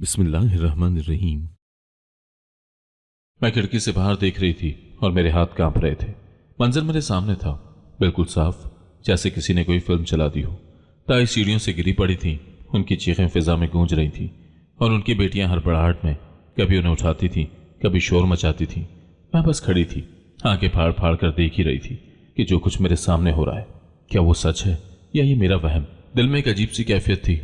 बिस्मिल्लाहिर्रहमानिर्रहीम। मैं खिड़की से बाहर देख रही थी और मेरे हाथ कांप रहे थे। मंजर मेरे सामने था, बिल्कुल साफ, जैसे किसी ने कोई फिल्म चला दी हो। ताई सीढ़ियों से गिरी पड़ी थी, उनकी चीखें फिजा में गूंज रही थी और उनकी बेटियां हड़बड़ाहट में कभी उन्हें उठाती थी, कभी शोर मचाती थी। मैं बस खड़ी थी, आंखें फाड़ फाड़ कर देख ही रही थी कि जो कुछ मेरे सामने हो रहा है, क्या वो सच है या ये मेरा वहम। दिल में एक अजीब सी कैफियत थी।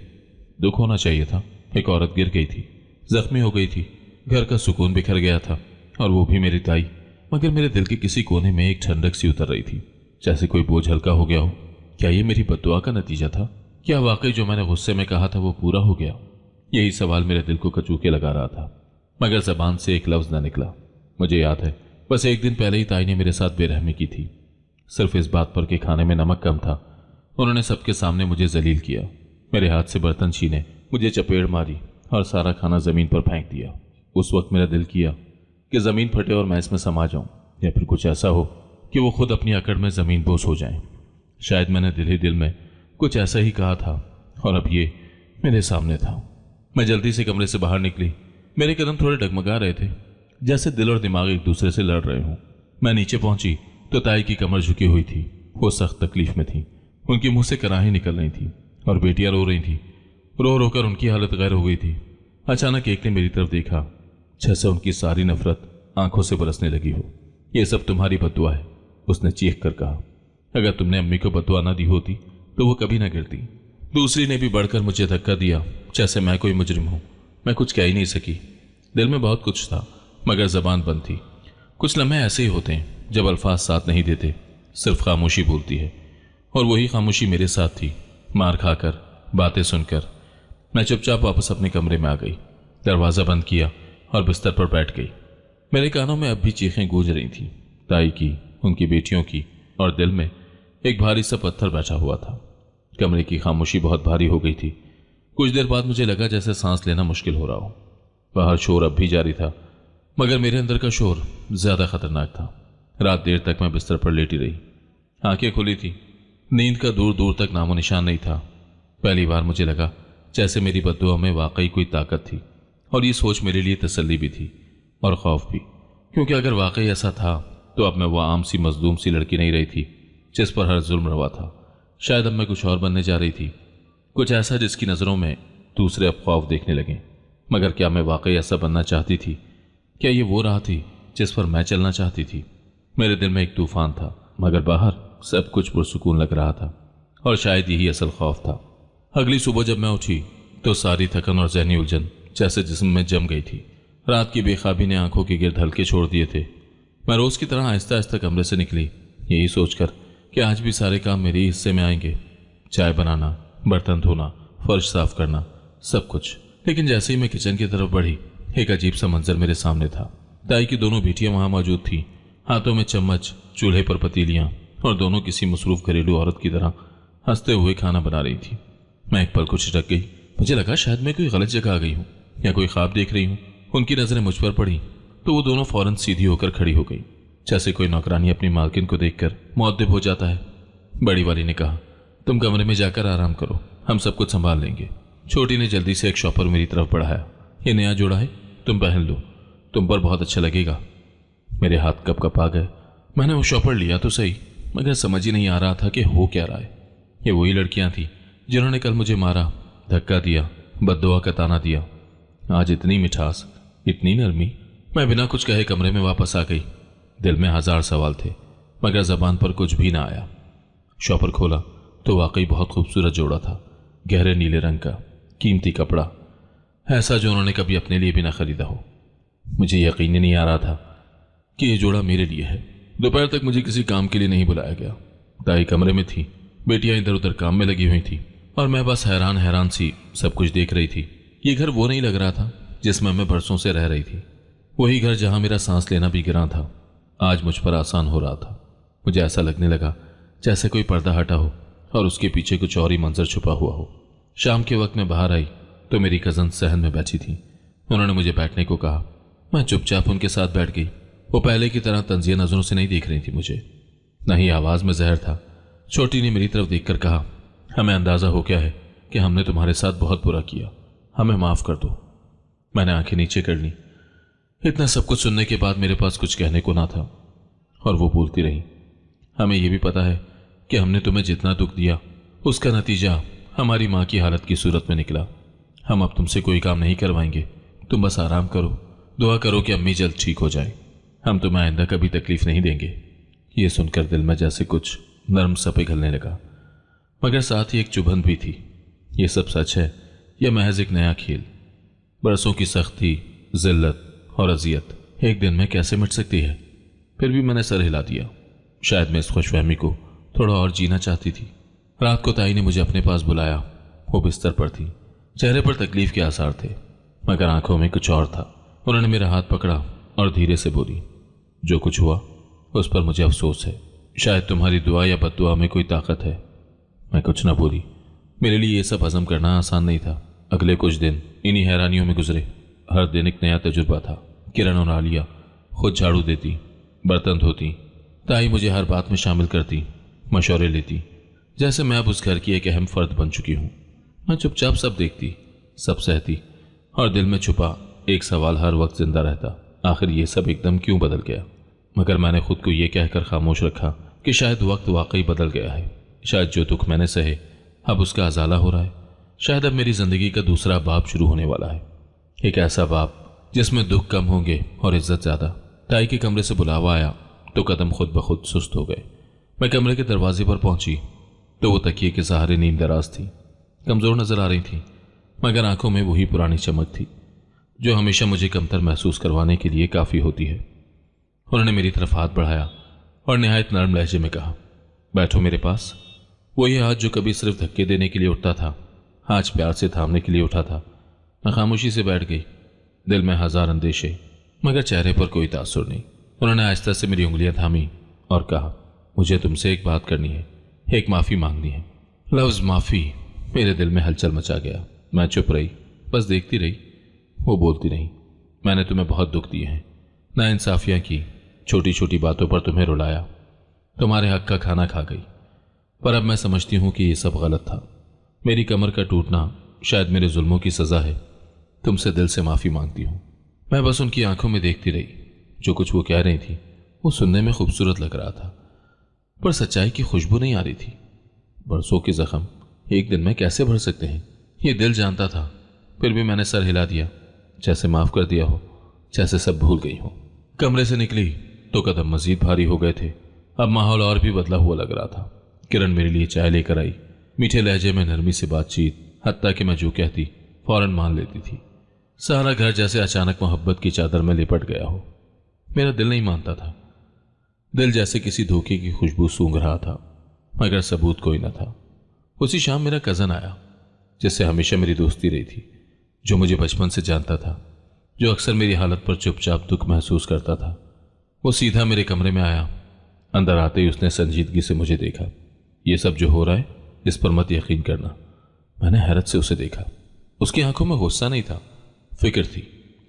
दुख होना चाहिए था। एक औरत गिर गई थी, जख्मी हो गई थी, घर का सुकून बिखर गया था, और वो भी मेरी ताई। मगर मेरे दिल के किसी कोने में एक ठंडक सी उतर रही थी, जैसे कोई बोझ हल्का हो गया हो। क्या ये मेरी बद्दुआ का नतीजा था? क्या वाकई जो मैंने गुस्से में कहा था वो पूरा हो गया? यही सवाल मेरे दिल को कचूके लगा रहा था, मगर जबान से एक लफ्ज न निकला। मुझे याद है, बस एक दिन पहले ही ताई ने मेरे साथ बेरहमी की थी, सिर्फ इस बात पर कि खाने में नमक कम था। उन्होंने सबके सामने मुझे जलील किया, मेरे हाथ से बर्तन छीने, मुझे चपेड़ मारी और सारा खाना जमीन पर फेंक दिया। उस वक्त मेरा दिल किया कि जमीन फटे और मैं इसमें समा जाऊं, या फिर कुछ ऐसा हो कि वो खुद अपनी अकड़ में जमीन बोस हो जाए। शायद मैंने दिल ही दिल में कुछ ऐसा ही कहा था, और अब ये मेरे सामने था। मैं जल्दी से कमरे से बाहर निकली। मेरे कदम थोड़े डगमगा रहे थे, जैसे दिल और दिमाग एक दूसरे से लड़ रहे हों। मैं नीचे पहुंची तो ताई की कमर झुकी हुई थी। वो सख्त तकलीफ में थी, उनके मुंह से कराही निकल रही थी और बेटियां रो रही थी। रो रो कर उनकी हालत गैर हो गई थी। अचानक एक ने मेरी तरफ देखा, जैसे उनकी सारी नफरत आंखों से बरसने लगी हो। ये सब तुम्हारी बद्दुआ है, उसने चीख कर कहा। अगर तुमने अम्मी को बद्दुआ ना दी होती तो वो कभी ना गिरती। दूसरी ने भी बढ़कर मुझे धक्का दिया, जैसे मैं कोई मुजरिम हूं। मैं कुछ कह ही नहीं सकी। दिल में बहुत कुछ था, मगर जबान बंद थी। कुछ लम्हे ऐसे ही होते हैं जब अल्फाज साथ नहीं देते, सिर्फ खामोशी बोलती है। और वही खामोशी मेरे साथ थी। मार खाकर, बातें सुनकर मैं चुपचाप वापस अपने कमरे में आ गई, दरवाज़ा बंद किया और बिस्तर पर बैठ गई। मेरे कानों में अब भी चीखें गूंज रही थीं, ताई की, उनकी बेटियों की, और दिल में एक भारी सा पत्थर बैठा हुआ था। कमरे की खामोशी बहुत भारी हो गई थी। कुछ देर बाद मुझे लगा जैसे सांस लेना मुश्किल हो रहा हो। बाहर शोर अब भी जारी था, मगर मेरे अंदर का शोर ज्यादा खतरनाक था। रात देर तक मैं बिस्तर पर लेटी रही। आंखें खुली थी, नींद का दूर दूर तक नामो निशान नहीं था। पहली बार मुझे लगा जैसे मेरी बद्दुआ में वाकई कोई ताकत थी, और ये सोच मेरे लिए तसल्ली भी थी और खौफ भी, क्योंकि अगर वाकई ऐसा था तो अब मैं वो आम सी मजलूम सी लड़की नहीं रही थी जिस पर हर जुल्म रवा था। शायद अब मैं कुछ और बनने जा रही थी, कुछ ऐसा जिसकी नज़रों में दूसरे अब खौफ देखने लगे। मगर क्या मैं वाकई ऐसा बनना चाहती थी? क्या ये वो राह थी जिस पर मैं चलना चाहती थी? मेरे दिल में एक तूफान था, मगर बाहर सब कुछ पुरसुकून लग रहा था, और शायद यही असल खौफ था। अगली सुबह जब मैं उठी तो सारी थकन और जहनी उलझन जैसे जिस्म में जम गई थी। रात की बेखाबी ने आंखों के गिर्द हल्के छोड़ दिए थे। मैं रोज की तरह आहिस्ता आहिस्ता कमरे से निकली, यही सोचकर कि आज भी सारे काम मेरे ही हिस्से में आएंगे। चाय बनाना, बर्तन धोना, फर्श साफ करना, सब कुछ। लेकिन जैसे ही मैं किचन की तरफ बढ़ी, एक अजीब सा मंजर मेरे सामने था। ताई की दोनों बेटियां वहां मौजूद थी, हाथों में चम्मच, चूल्हे पर पतीलियां, और दोनों किसी मसरूफ घरेलू औरत की तरह हंसते हुए खाना बना रही थी। मैं एक पल को छिटक गई। मुझे लगा शायद मैं कोई गलत जगह आ गई हूँ या कोई ख्वाब देख रही हूँ। उनकी नजरें मुझ पर पड़ी तो वो दोनों फौरन सीधी होकर खड़ी हो गई, जैसे कोई नौकरानी अपनी मालकिन को देखकर मुअद्दिब हो जाता है। बड़ी वाली ने कहा, तुम कमरे में जाकर आराम करो, हम सब कुछ संभाल लेंगे। छोटी ने जल्दी से एक शॉपर मेरी तरफ बढ़ाया, ये नया जोड़ा है, तुम पहन लो, तुम पर बहुत अच्छा लगेगा। मेरे हाथ कप कप आ गए। मैंने वो शॉपर लिया तो सही, मगर समझ ही नहीं आ रहा था कि हो क्या रहा है। ये वही लड़कियां थी जिन्होंने कल मुझे मारा, धक्का दिया, बद्दुआ का ताना दिया। आज इतनी मिठास, इतनी नरमी। मैं बिना कुछ कहे कमरे में वापस आ गई। दिल में हजार सवाल थे, मगर जबान पर कुछ भी ना आया। शॉपर खोला तो वाकई बहुत खूबसूरत जोड़ा था, गहरे नीले रंग का, कीमती कपड़ा, ऐसा जो उन्होंने कभी अपने लिए भी ना खरीदा हो। मुझे यकीन ही नहीं आ रहा था कि यह जोड़ा मेरे लिए है। दोपहर तक मुझे किसी काम के लिए नहीं बुलाया गया। ताई कमरे में थी, बेटियां इधर उधर काम में लगी हुई थी, और मैं बस हैरान हैरान सी सब कुछ देख रही थी। ये घर वो नहीं लग रहा था जिसमें मैं बरसों से रह रही थी, वही घर जहां मेरा सांस लेना भी गिरा था आज मुझ पर आसान हो रहा था। मुझे ऐसा लगने लगा जैसे कोई पर्दा हटा हो और उसके पीछे कुछ और ही मंजर छुपा हुआ हो। शाम के वक्त मैं बाहर आई तो मेरी कज़न सहन में बैठी थी। उन्होंने मुझे बैठने को कहा। मैं चुपचाप उनके साथ बैठ गई। वो पहले की तरह तंजिया नजरों से नहीं देख रही थी मुझे, न ही आवाज में जहर था। छोटी ने मेरी तरफ देखकर कहा, हमें अंदाजा हो गया है कि हमने तुम्हारे साथ बहुत बुरा किया, हमें माफ कर दो। मैंने आंखें नीचे कर ली। इतना सब कुछ सुनने के बाद मेरे पास कुछ कहने को ना था। और वो बोलती रही, हमें यह भी पता है कि हमने तुम्हें जितना दुख दिया उसका नतीजा हमारी माँ की हालत की सूरत में निकला। हम अब तुमसे कोई काम नहीं करवाएंगे, तुम बस आराम करो, दुआ करो कि अम्मी जल्द ठीक हो जाए। हम तुम्हें आइंदा कभी तकलीफ नहीं देंगे। ये सुनकर दिल में जैसे कुछ नर्म सा पिघलने लगा, मगर साथ ही एक चुभन भी थी। ये सब सच है या महज एक नया खेल? बरसों की सख्ती, जिल्लत और अजियत एक दिन में कैसे मिट सकती है? फिर भी मैंने सर हिला दिया। शायद मैं इस खुशफहमी को थोड़ा और जीना चाहती थी। रात को ताई ने मुझे अपने पास बुलाया। वो बिस्तर पर थी, चेहरे पर तकलीफ के आसार थे, मगर आंखों में कुछ और था। उन्होंने मेरा हाथ पकड़ा और धीरे से बोली, जो कुछ हुआ उस पर मुझे अफसोस है। शायद तुम्हारी दुआ या बद्दुआ में कोई ताकत है। मैं कुछ ना बोली। मेरे लिए ये सब हजम करना आसान नहीं था। अगले कुछ दिन इन्हीं हैरानियों में गुजरे। हर दिन एक नया तजुर्बा था। किरण और आलिया खुद झाड़ू देती, बर्तन धोती, ताई मुझे हर बात में शामिल करती, मशवरे लेती, जैसे मैं अब उस घर की एक अहम फर्द बन चुकी हूँ। मैं चुपचाप सब देखती, सब सहती, और दिल में छुपा एक सवाल हर वक्त जिंदा रहता, आखिर ये सब एकदम क्यों बदल गया? मगर मैंने खुद को ये कहकर खामोश रखा कि शायद वक्त वाकई बदल गया है। शायद जो दुख मैंने सहे अब उसका अजाला हो रहा है। शायद अब मेरी जिंदगी का दूसरा बाब शुरू होने वाला है, एक ऐसा बाब जिसमें दुख कम होंगे और इज्जत ज्यादा। ताई के कमरे से बुलावा आया तो कदम खुद ब खुद सुस्त हो गए। मैं कमरे के दरवाजे पर पहुंची तो वो तकिए के सहारे नींद दराज थी, कमजोर नजर आ रही थी, मगर आंखों में वही पुरानी चमक थी जो हमेशा मुझे कमतर महसूस करवाने के लिए काफी होती है। उन्होंने मेरी तरफ हाथ बढ़ाया और निहायत नरम लहजे में कहा, बैठो मेरे पास। वही हाथ जो कभी सिर्फ धक्के देने के लिए उठता था, आज प्यार से थामने के लिए उठा था। मैं खामोशी से बैठ गई, दिल में हजार अंदेशे, मगर चेहरे पर कोई तासुर नहीं। उन्होंने आहिस्ता से मेरी उंगलियां थामी और कहा, मुझे तुमसे एक बात करनी है, एक माफी मांगनी है। लफ्ज माफी मेरे दिल में हलचल मचा गया। मैं चुप रही, बस देखती रही। वो बोलती रही, मैंने तुम्हें बहुत दुख दिए हैं, नाइंसाफियां की, छोटी छोटी बातों पर तुम्हें रुलाया, तुम्हारे हक का खाना खा गई, पर अब मैं समझती हूं कि ये सब गलत था। मेरी कमर का टूटना शायद मेरे जुल्मों की सजा है। तुमसे दिल से माफी मांगती हूं। मैं बस उनकी आंखों में देखती रही। जो कुछ वो कह रही थी वो सुनने में खूबसूरत लग रहा था, पर सच्चाई की खुशबू नहीं आ रही थी। बरसों के जख्म एक दिन में कैसे भर सकते हैं, ये दिल जानता था। फिर भी मैंने सर हिला दिया, जैसे माफ कर दिया हो, जैसे सब भूल गई हो। कमरे से निकली तो कदम मजीद भारी हो गए थे। अब माहौल और भी बदला हुआ लग रहा था। किरण मेरे लिए चाय लेकर आई, मीठे लहजे में नरमी से बातचीत, हत्ता कि मैं जो कहती फौरन मान लेती थी। सारा घर जैसे अचानक मोहब्बत की चादर में लिपट गया हो। मेरा दिल नहीं मानता था। दिल जैसे किसी धोखे की खुशबू सूंघ रहा था, मगर सबूत कोई न था। उसी शाम मेरा कजन आया, जिससे हमेशा मेरी दोस्ती रही थी, जो मुझे बचपन से जानता था, जो अक्सर मेरी हालत पर चुपचाप दुख महसूस करता था। वो सीधा मेरे कमरे में आया। अंदर आते ही उसने संजीदगी से मुझे देखा। ये सब जो हो रहा है इस पर मत यकीन करना। मैंने हैरत से उसे देखा। उसकी आंखों में गुस्सा नहीं था, फिक्र थी।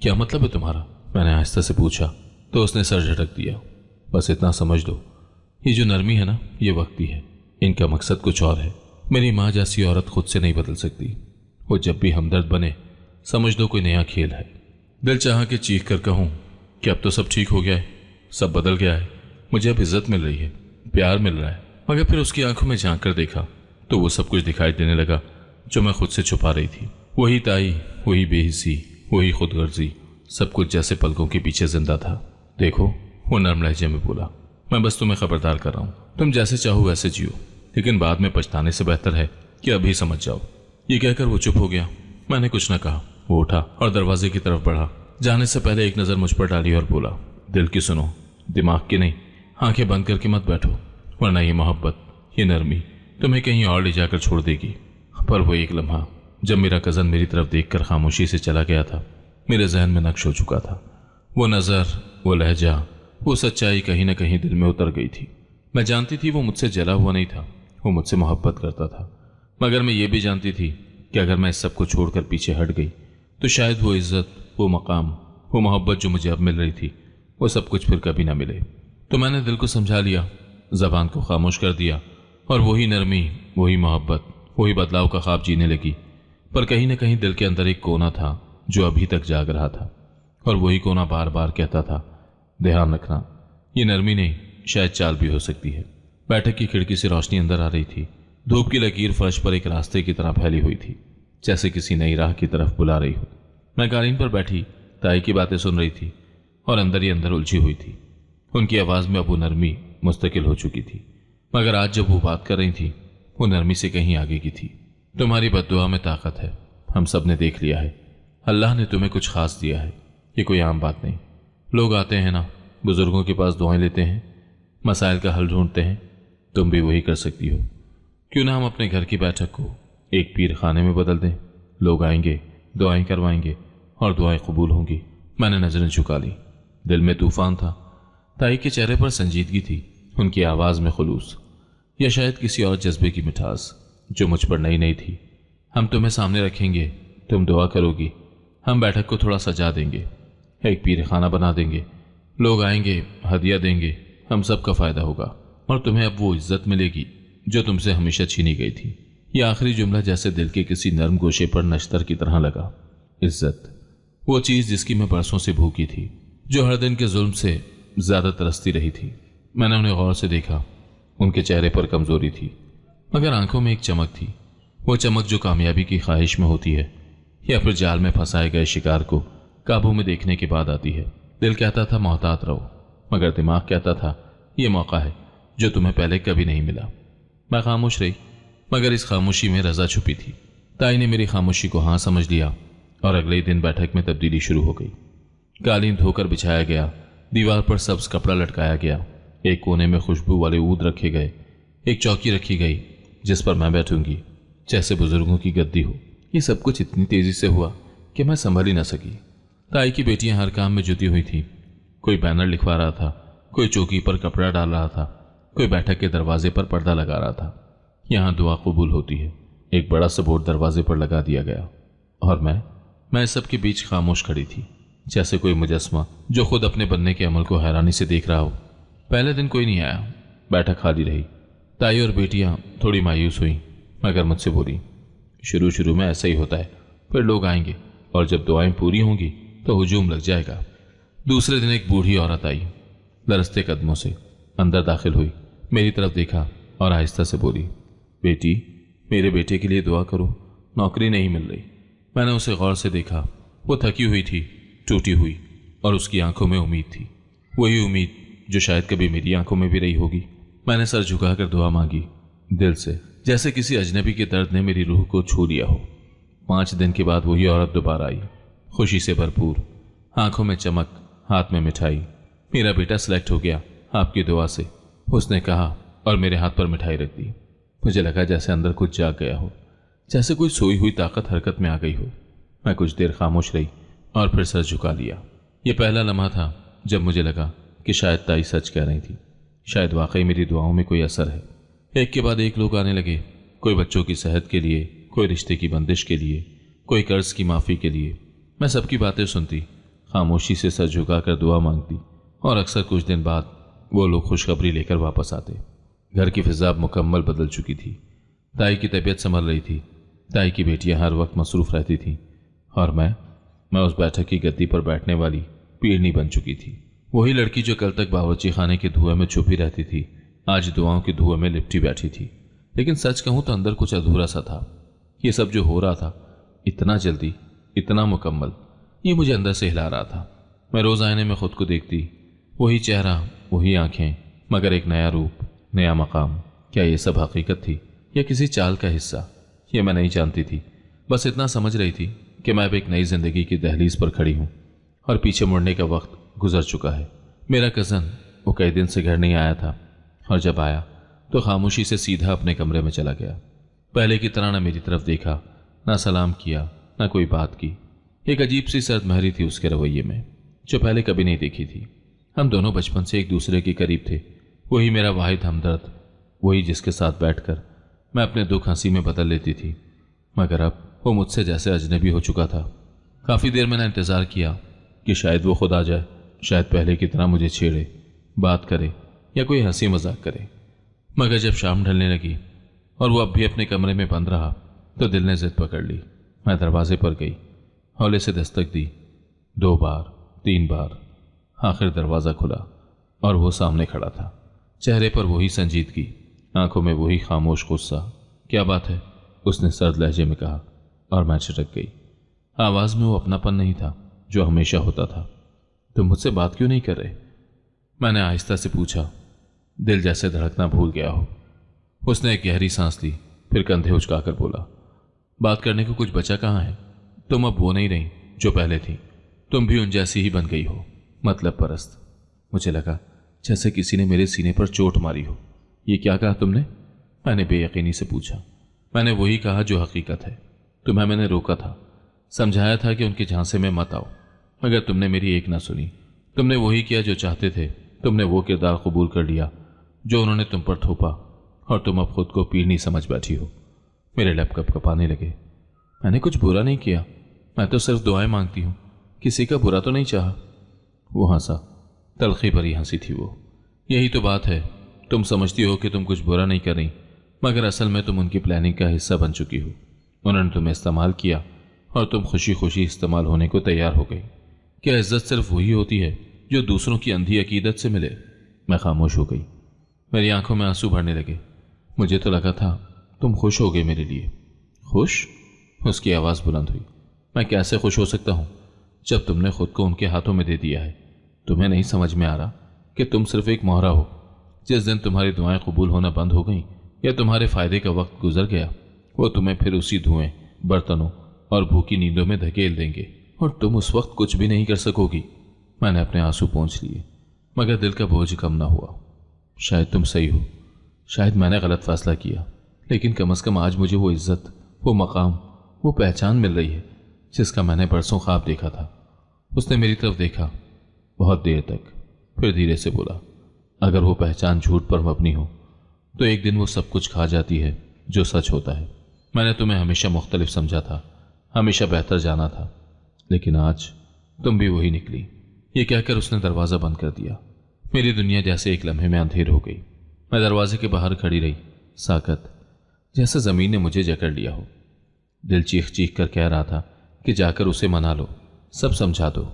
क्या मतलब है तुम्हारा? मैंने आहिस्ता से पूछा तो उसने सर झटक दिया। बस इतना समझ दो, ये जो नरमी है ना, ये वक्ती है। इनका मकसद कुछ और है। मेरी माँ जैसी औरत खुद से नहीं बदल सकती। वो जब भी हमदर्द बने, समझ दो कोई नया खेल है। दिल चाह के चीख कर कहूं कि अब तो सब ठीक हो गया है, सब बदल गया है, मुझे अब इज्जत मिल रही है, प्यार मिल रहा है। मगर फिर उसकी आंखों में झांक कर देखा तो वो सब कुछ दिखाई देने लगा जो मैं खुद से छुपा रही थी। वही ताई, वही बेहिसी, वही खुदगर्जी, सब कुछ जैसे पलकों के पीछे जिंदा था। देखो, वो नर्म लहजे में बोला, मैं बस तुम्हें खबरदार कर रहा हूँ, तुम जैसे चाहो वैसे जियो, लेकिन बाद में पछताने से बेहतर है कि अभी समझ जाओ। ये कहकर वो चुप हो गया। मैंने कुछ न कहा। वो उठा और दरवाजे की तरफ बढ़ा। जाने से पहले एक नज़र मुझ पर डाली और बोला, दिल की सुनो, दिमाग की नहीं। आंखें बंद करके मत बैठो, वरना ये मोहब्बत, ये नरमी तुम्हें कहीं और ले जाकर छोड़ देगी। पर वो एक लम्हा जब मेरा कज़न मेरी तरफ देखकर खामोशी से चला गया था, मेरे जहन में नक्श हो चुका था। वो नज़र, वो लहजा, वो सच्चाई कहीं ना कहीं दिल में उतर गई थी। मैं जानती थी वो मुझसे जला हुआ नहीं था, वो मुझसे मोहब्बत करता था। मगर मैं ये भी जानती थी कि अगर मैं इस सब को छोड़कर पीछे हट गई तो शायद वो इज्जत, वो मकाम, वो मोहब्बत जो मुझे अब मिल रही थी, वो सब कुछ फिर कभी ना मिले। तो मैंने दिल को समझा लिया, जबान को खामोश कर दिया और वही नरमी, वही मोहब्बत, वही बदलाव का ख्वाब जीने लगी। पर कहीं ना कहीं दिल के अंदर एक कोना था जो अभी तक जाग रहा था, और वही कोना बार बार कहता था, ध्यान रखना, ये नरमी नहीं, शायद चाल भी हो सकती है। बैठक की खिड़की से रोशनी अंदर आ रही थी। धूप की लकीर फर्श पर एक रास्ते की तरह फैली हुई थी, जैसे किसी नई राह की तरफ बुला रही हो। मैं कालीन पर बैठी ताई की बातें सुन रही थी और अंदर ही अंदर उलझी हुई थी। उनकी आवाज में अब वो नरमी मुस्तकिल हो चुकी थी, मगर आज जब वो बात कर रही थी वो नरमी से कहीं आगे की थी। तुम्हारी बद्दुआ में ताकत है, हम सब ने देख लिया है। अल्लाह ने तुम्हें कुछ खास दिया है, ये कोई आम बात नहीं। लोग आते हैं ना, बुजुर्गों के पास दुआएं लेते हैं, मसाइल का हल ढूंढते हैं। तुम भी वही कर सकती हो। क्यों ना हम अपने घर की बैठक को एक पीर खाने में बदल दें। लोग आएंगे, दुआएं करवाएंगे और दुआएं कबूल होंगी। मैंने नजरें झुका ली। दिल में तूफान था। ताई के चेहरे पर संजीदगी थी, उनकी आवाज में खुलूस, या शायद किसी और जज्बे की मिठास जो मुझ पर नई नई थी। हम तुम्हें सामने रखेंगे, तुम दुआ करोगी, हम बैठक को थोड़ा सजा देंगे, एक पीर खाना बना देंगे, लोग आएंगे, हदिया देंगे, हम सब का फायदा होगा और तुम्हें अब वो इज्जत मिलेगी जो तुमसे हमेशा छीनी गई थी। यह आखिरी जुमला जैसे दिल के किसी नर्म गोशे पर नश्तर की तरह लगा। इज्जत, वो चीज जिसकी मैं बरसों से भूखी थी, जो हर दिन के जुल्म से ज्यादा तरसती रही थी। मैंने उन्हें गौर से देखा। उनके चेहरे पर कमजोरी थी, मगर आंखों में एक चमक थी। वो चमक जो कामयाबी की ख्वाहिश में होती है या फिर जाल में फंसाए गए शिकार को काबू में देखने के बाद आती है। दिल कहता था मोहतात रहो, मगर दिमाग कहता था ये मौका है जो तुम्हें पहले कभी नहीं मिला। मैं खामोश रही, मगर इस खामोशी में रजा छुपी थी। ताई ने मेरी खामोशी को हाँ समझ लिया और अगले ही दिन बैठक में तब्दीली शुरू हो गई। कालीन धोकर बिछाया गया, दीवार पर सब्ज कपड़ा लटकाया गया, एक कोने में खुशबू वाले ऊद रखे गए, एक चौकी रखी गई जिस पर मैं बैठूंगी जैसे बुजुर्गों की गद्दी हो। ये सब कुछ इतनी तेजी से हुआ कि मैं संभल ही न सकी। ताई की बेटियां हर काम में जुटी हुई थी। कोई बैनर लिखवा रहा था, कोई चौकी पर कपड़ा डाल रहा था, कोई बैठक के दरवाजे पर पर्दा लगा रहा था। यहाँ दुआ कबूल होती है, एक बड़ा सा बोर्ड दरवाजे पर लगा दिया गया और मैं इस सब के बीच खामोश खड़ी थी, जैसे कोई मुजस्मा जो खुद अपने बनने के अमल को हैरानी से देख रहा हो। पहले दिन कोई नहीं आया, बैठक खाली रही। ताई और बेटियां थोड़ी मायूस हुई, मगर मुझसे बोली, शुरू शुरू में ऐसा ही होता है, फिर लोग आएंगे और जब दुआएं पूरी होंगी तो हुजूम लग जाएगा। दूसरे दिन एक बूढ़ी औरत आई, लरसते कदमों से अंदर दाखिल हुई, मेरी तरफ देखा और आहिस्ता से बोली, बेटी, मेरे बेटे के लिए दुआ करो, नौकरी नहीं मिल रही। मैंने उसे गौर से देखा। वो थकी हुई थी, टूटी हुई, और उसकी आंखों में उम्मीद थी, वही उम्मीद जो शायद कभी मेरी आंखों में भी रही होगी। मैंने सर झुकाकर दुआ मांगी, दिल से, जैसे किसी अजनबी के दर्द ने मेरी रूह को छू लिया हो। 5 दिन के बाद वही औरत दोबारा आई, खुशी से भरपूर, आंखों में चमक, हाथ में मिठाई। मेरा बेटा सिलेक्ट हो गया आपकी दुआ से, उसने कहा और मेरे हाथ पर मिठाई रख दी। मुझे लगा जैसे अंदर कुछ जाग गया हो, जैसे कोई सोई हुई ताकत हरकत में आ गई हो। मैं कुछ देर खामोश रही और फिर सर झुका लिया। यह पहला लम्हा था जब मुझे लगा कि शायद ताई सच कह रही थी, शायद वाकई मेरी दुआओं में कोई असर है। एक के बाद एक लोग आने लगे, कोई बच्चों की सेहत के लिए, कोई रिश्ते की बंदिश के लिए, कोई कर्ज की माफ़ी के लिए। मैं सबकी बातें सुनती, खामोशी से सर झुकाकर दुआ मांगती और अक्सर कुछ दिन बाद वो लोग खुशखबरी लेकर वापस आते। घर की फिजा मुकम्मल बदल चुकी थी। ताई की तबीयत संभल रही थी, ताई की बेटियां हर वक्त मसरूफ़ रहती थीं और मैं उस बैठक की गद्दी पर बैठने वाली पीढ़नी बन चुकी थी। वही लड़की जो कल तक बावर्ची खाने के धुएं में छुपी रहती थी, आज दुआओं के धुएं में लिपटी बैठी थी। लेकिन सच कहूं तो अंदर कुछ अधूरा सा था। ये सब जो हो रहा था, इतना जल्दी, इतना मुकम्मल, ये मुझे अंदर से हिला रहा था। मैं रोज आईने में खुद को देखती, वही चेहरा, वही आंखें, मगर एक नया रूप, नया मकाम। क्या ये सब हकीकत थी या किसी चाल का हिस्सा? ये मैं नहीं जानती थी। बस इतना समझ रही थी कि मैं अब एक नई जिंदगी की दहलीज पर खड़ी हूँ और पीछे मुड़ने का वक्त गुजर चुका है। मेरा कज़न वो कई दिन से घर नहीं आया था और जब आया तो खामोशी से सीधा अपने कमरे में चला गया। पहले की तरह ना मेरी तरफ देखा, ना सलाम किया, ना कोई बात की। एक अजीब सी सर्द महरी थी उसके रवैये में जो पहले कभी नहीं देखी थी। हम दोनों बचपन से एक दूसरे के करीब थे। वही मेरा वाहिद हमदर्द, वही जिसके साथ बैठकर मैं अपने दुख हंसी में बदल लेती थी। मगर अब वो मुझसे जैसे अजनबी हो चुका था। काफ़ी देर मैंने इंतज़ार किया कि शायद वो खुद आ जाए, शायद पहले की तरह मुझे छेड़े, बात करे या कोई हंसी मजाक करे। मगर जब शाम ढलने लगी और वो अब भी अपने कमरे में बंद रहा तो दिल ने जिद पकड़ ली। मैं दरवाजे पर गई हौले से दस्तक दी। 2 बार 3 बार, आखिर दरवाज़ा खुला और वो सामने खड़ा था। चेहरे पर वही संजीदगी, आंखों में वही खामोश गुस्सा। क्या बात है, उसने सर्द लहजे में कहा और मैं छिटक गई। आवाज़ में वो अपनापन नहीं था जो हमेशा होता था। तुम मुझसे बात क्यों नहीं कर रहे? मैंने आहिस्ता से पूछा, दिल जैसे धड़कना भूल गया हो। उसने एक गहरी सांस ली, फिर कंधे उचकाकर बोला, बात करने को कुछ बचा कहाँ है? तुम अब वो नहीं रही जो पहले थी। तुम भी उन जैसी ही बन गई हो, मतलब परस्त। मुझे लगा जैसे किसी ने मेरे सीने पर चोट मारी हो। ये क्या कहा तुमने? मैंने बेयकीनी से पूछा। मैंने वही कहा जो हकीकत है। तुम्हें मैंने रोका था, समझाया था कि उनके झांसे में मत आओ, मगर तुमने मेरी एक ना सुनी। तुमने वही किया जो चाहते थे। तुमने वो किरदार कबूल कर लिया जो उन्होंने तुम पर थोपा, और तुम अब खुद को पीरनी समझ बैठी हो। मेरे लब कपकपाने लगे। मैंने कुछ बुरा नहीं किया, मैं तो सिर्फ दुआएं मांगती हूँ, किसी का बुरा तो नहीं चाहा। वो हंसा, तलखी भरी हंसी थी वो। यही तो बात है, तुम समझती हो कि तुम कुछ बुरा नहीं कर रही, मगर असल में तुम उनकी प्लानिंग का हिस्सा बन चुकी हो। उन्होंने तुम्हें इस्तेमाल किया और तुम खुशी खुशी इस्तेमाल होने को तैयार हो गई। क्या इज्जत सिर्फ वही होती है जो दूसरों की अंधी अकीदत से मिले? मैं खामोश हो गई। मेरी आंखों में आंसू भरने लगे। मुझे तो लगा था तुम खुश हो गए मेरे लिए। खुश? उसकी आवाज़ बुलंद हुई। मैं कैसे खुश हो सकता हूँ जब तुमने खुद को उनके हाथों में दे दिया है? तुम्हें नहीं समझ में आ रहा कि तुम सिर्फ एक मोहरा हो। जिस दिन तुम्हारी दुआएं कबूल होना बंद हो गई या तुम्हारे फायदे का वक्त गुजर गया, वो तुम्हें फिर उसी धुएं, बर्तनों और भूखी नींदों में धकेल देंगे और तुम उस वक्त कुछ भी नहीं कर सकोगी। मैंने अपने आंसू पोंछ लिए, मगर दिल का बोझ कम ना हुआ। शायद तुम सही हो, शायद मैंने गलत फैसला किया, लेकिन कम से कम आज मुझे वो इज्जत, वो मकाम, वो पहचान मिल रही है जिसका मैंने परसों ख्वाब देखा था। उसने मेरी तरफ देखा बहुत देर तक, फिर धीरे से बोला, अगर वो पहचान झूठ पर मबनी हो तो एक दिन वो सब कुछ खा जाती है जो सच होता है। मैंने तुम्हें हमेशा मुख्तलिफ समझा था, हमेशा बेहतर जाना था, लेकिन आज तुम भी वही निकली। ये कहकर उसने दरवाज़ा बंद कर दिया। मेरी दुनिया जैसे एक लम्हे में अंधेर हो गई। मैं दरवाजे के बाहर खड़ी रही, साकत, जैसे ज़मीन ने मुझे जकड़ लिया हो। दिल चीख चीख कर कह रहा था कि जाकर उसे मना लो, सब समझा दो,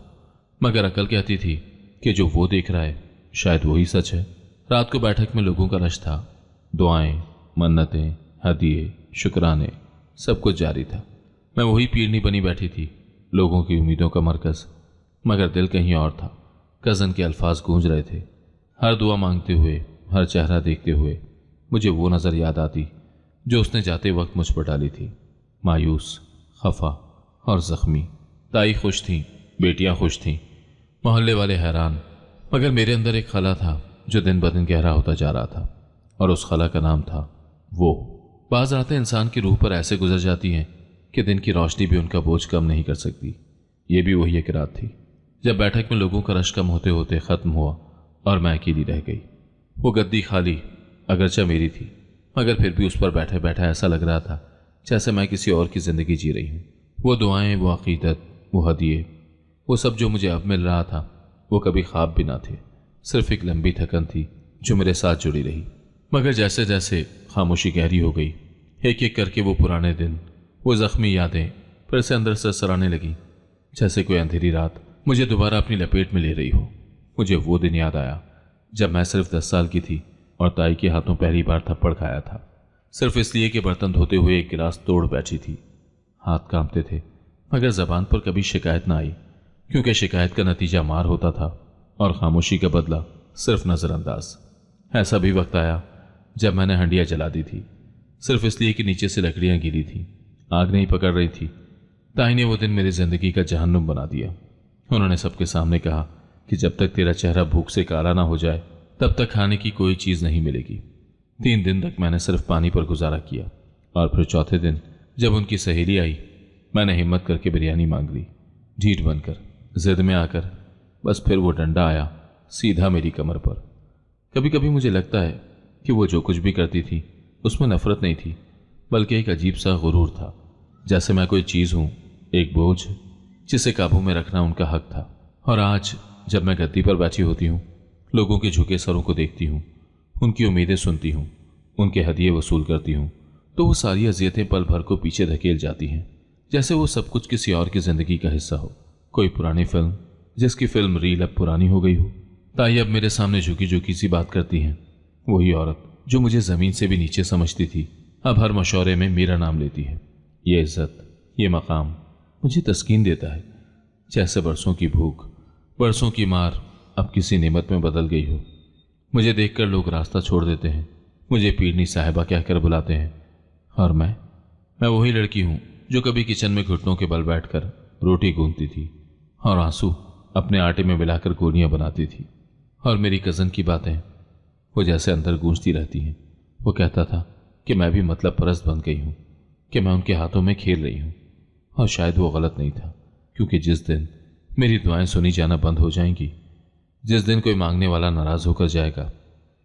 मगर अकल कहती थी कि जो वो देख रहा है शायद वही सच है। रात को बैठक में लोगों का रश था। दुआएं, मन्नतें, हदिये, शुक्राने, सब कुछ जारी था। मैं वही पीरनी बनी बैठी थी, लोगों की उम्मीदों का मरकज़, मगर दिल कहीं और था। कज़न के अल्फाज गूंज रहे थे। हर दुआ मांगते हुए, हर चेहरा देखते हुए मुझे वो नज़र याद आती जो उसने जाते वक्त मुझ पर डाली थी। मायूस, खफा और ज़ख्मी। ताई खुश थी, बेटियां खुश थीं, मोहल्ले वाले हैरान, मगर मेरे अंदर एक खला था जो दिन ब दिन गहरा होता जा रहा था, और उस खला का नाम था वो। बाज़ रातें इंसान की रूह पर ऐसे गुजर जाती हैं कि दिन की रोशनी भी उनका बोझ कम नहीं कर सकती। ये भी वही एक रात थी जब बैठक में लोगों का रश कम होते होते ख़त्म हुआ और मैं अकेली रह गई। वो गद्दी खाली, अगरचे मेरी थी, मगर फिर भी उस पर बैठे बैठे ऐसा लग रहा था जैसे मैं किसी और की ज़िंदगी जी रही हूँ। वो दुआएं, वो अक़ीदत, वो हदिये, वो सब जो मुझे अब मिल रहा था, वो कभी ख्वाब भी ना थे, सिर्फ एक लंबी थकन थी जो मेरे साथ जुड़ी रही। मगर जैसे जैसे खामोशी गहरी हो गई, एक एक करके वो पुराने दिन, वो ज़ख्मी यादें फिर से अंदर से सराने लगी, जैसे कोई अंधेरी रात मुझे दोबारा अपनी लपेट में ले रही हो। मुझे वो दिन याद आया जब मैं सिर्फ 10 साल की थी और ताई के हाथों पहली बार थप्पड़ खाया था, सिर्फ इसलिए कि बर्तन धोते हुए एक गिलास तोड़ बैठी थी। हाथ कांपते थे, मगर ज़बान पर कभी शिकायत ना आई, क्योंकि शिकायत का नतीजा मार होता था और खामोशी का बदला सिर्फ नज़रअंदाज। ऐसा भी वक्त आया जब मैंने हंडिया जला दी थी, सिर्फ इसलिए कि नीचे से लकड़ियाँ गीली थी, आग नहीं पकड़ रही थी। ताई ने वो दिन मेरी ज़िंदगी का जहन्नुम बना दिया। उन्होंने सबके सामने कहा कि जब तक तेरा चेहरा भूख से काला ना हो जाए तब तक खाने की कोई चीज़ नहीं मिलेगी। 3 दिन तक मैंने सिर्फ पानी पर गुजारा किया, और फिर चौथे दिन जब उनकी सहेली आई, मैंने हिम्मत करके बिरयानी मांग ली, ढीठ बनकर, जिद में आकर। बस फिर वो डंडा आया सीधा मेरी कमर पर। कभी कभी मुझे लगता है कि वो जो कुछ भी करती थी उसमें नफरत नहीं थी, बल्कि एक अजीब सा गुरूर था, जैसे मैं कोई चीज़ हूँ, एक बोझ जिसे काबू में रखना उनका हक था। और आज जब मैं गद्दी पर बैठी होती हूँ, लोगों के झुके सरों को देखती हूँ, उनकी उम्मीदें सुनती हूँ, उनके हदिये वसूल करती हूँ, तो वो सारी अजियतें पल भर को पीछे धकेल जाती हैं, जैसे वो सब कुछ किसी और की जिंदगी का हिस्सा हो, कोई पुरानी फिल्म जिसकी फिल्म रील अब पुरानी हो गई हो। ताई अब मेरे सामने झुकी झुकी सी बात करती हैं। वही औरत जो मुझे जमीन से भी नीचे समझती थी, अब हर मशवरे में मेरा नाम लेती है। ये इज्जत, ये मकाम मुझे तस्कीन देता है, जैसे बरसों की भूख, बरसों की मार अब किसी नेमत में बदल गई हो। मुझे देखकर लोग रास्ता छोड़ देते हैं, मुझे पीरनी साहिबा कहकर बुलाते हैं। और मैं वही लड़की हूं जो कभी किचन में घुटनों के बल बैठकर रोटी गूंथती थी और आंसू अपने आटे में मिलाकर गोलियां बनाती थी। और मेरी कज़न की बातें वो जैसे अंदर गूंजती रहती हैं। वो कहता था कि मैं भी मतलब परस्त बन गई हूँ, कि मैं उनके हाथों में खेल रही हूँ। और शायद वो गलत नहीं था, क्योंकि जिस दिन मेरी दुआएं सुनी जाना बंद हो जाएंगी, जिस दिन कोई मांगने वाला नाराज होकर जाएगा,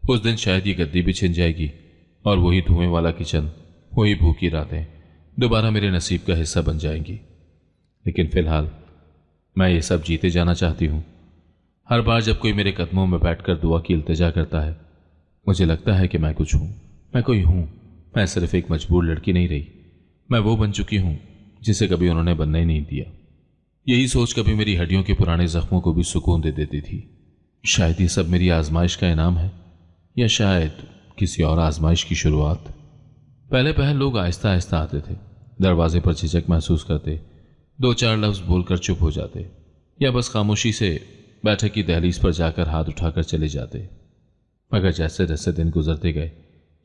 उस दिन शायद ये गद्दी भी छिन जाएगी और वही धुएं वाला किचन, वही भूखी रातें दोबारा मेरे नसीब का हिस्सा बन जाएंगी। लेकिन फिलहाल मैं ये सब जीते जाना चाहती हूँ। हर बार जब कोई मेरे कदमों में बैठकर दुआ की इल्तिजा करता है, मुझे लगता है कि मैं कुछ हूँ, मैं कोई हूँ। मैं सिर्फ एक मजबूर लड़की नहीं रही, मैं वो बन चुकी हूँ जिसे कभी उन्होंने बनना ही नहीं दिया। यही सोच कभी मेरी हड्डियों के पुराने जख्मों को भी सुकून दे देती थी। शायद ये सब मेरी आजमाइश का इनाम है, या शायद किसी और आजमाइश की शुरुआत। पहले पहल लोग आहिस्ता आहिस्ता आते थे, दरवाजे पर झिझक महसूस करते, दो चार लफ्ज बोलकर चुप हो जाते, या बस खामोशी से बैठक की दहलीज पर जाकर हाथ उठाकर चले जाते। मगर जैसे जैसे दिन गुजरते गए,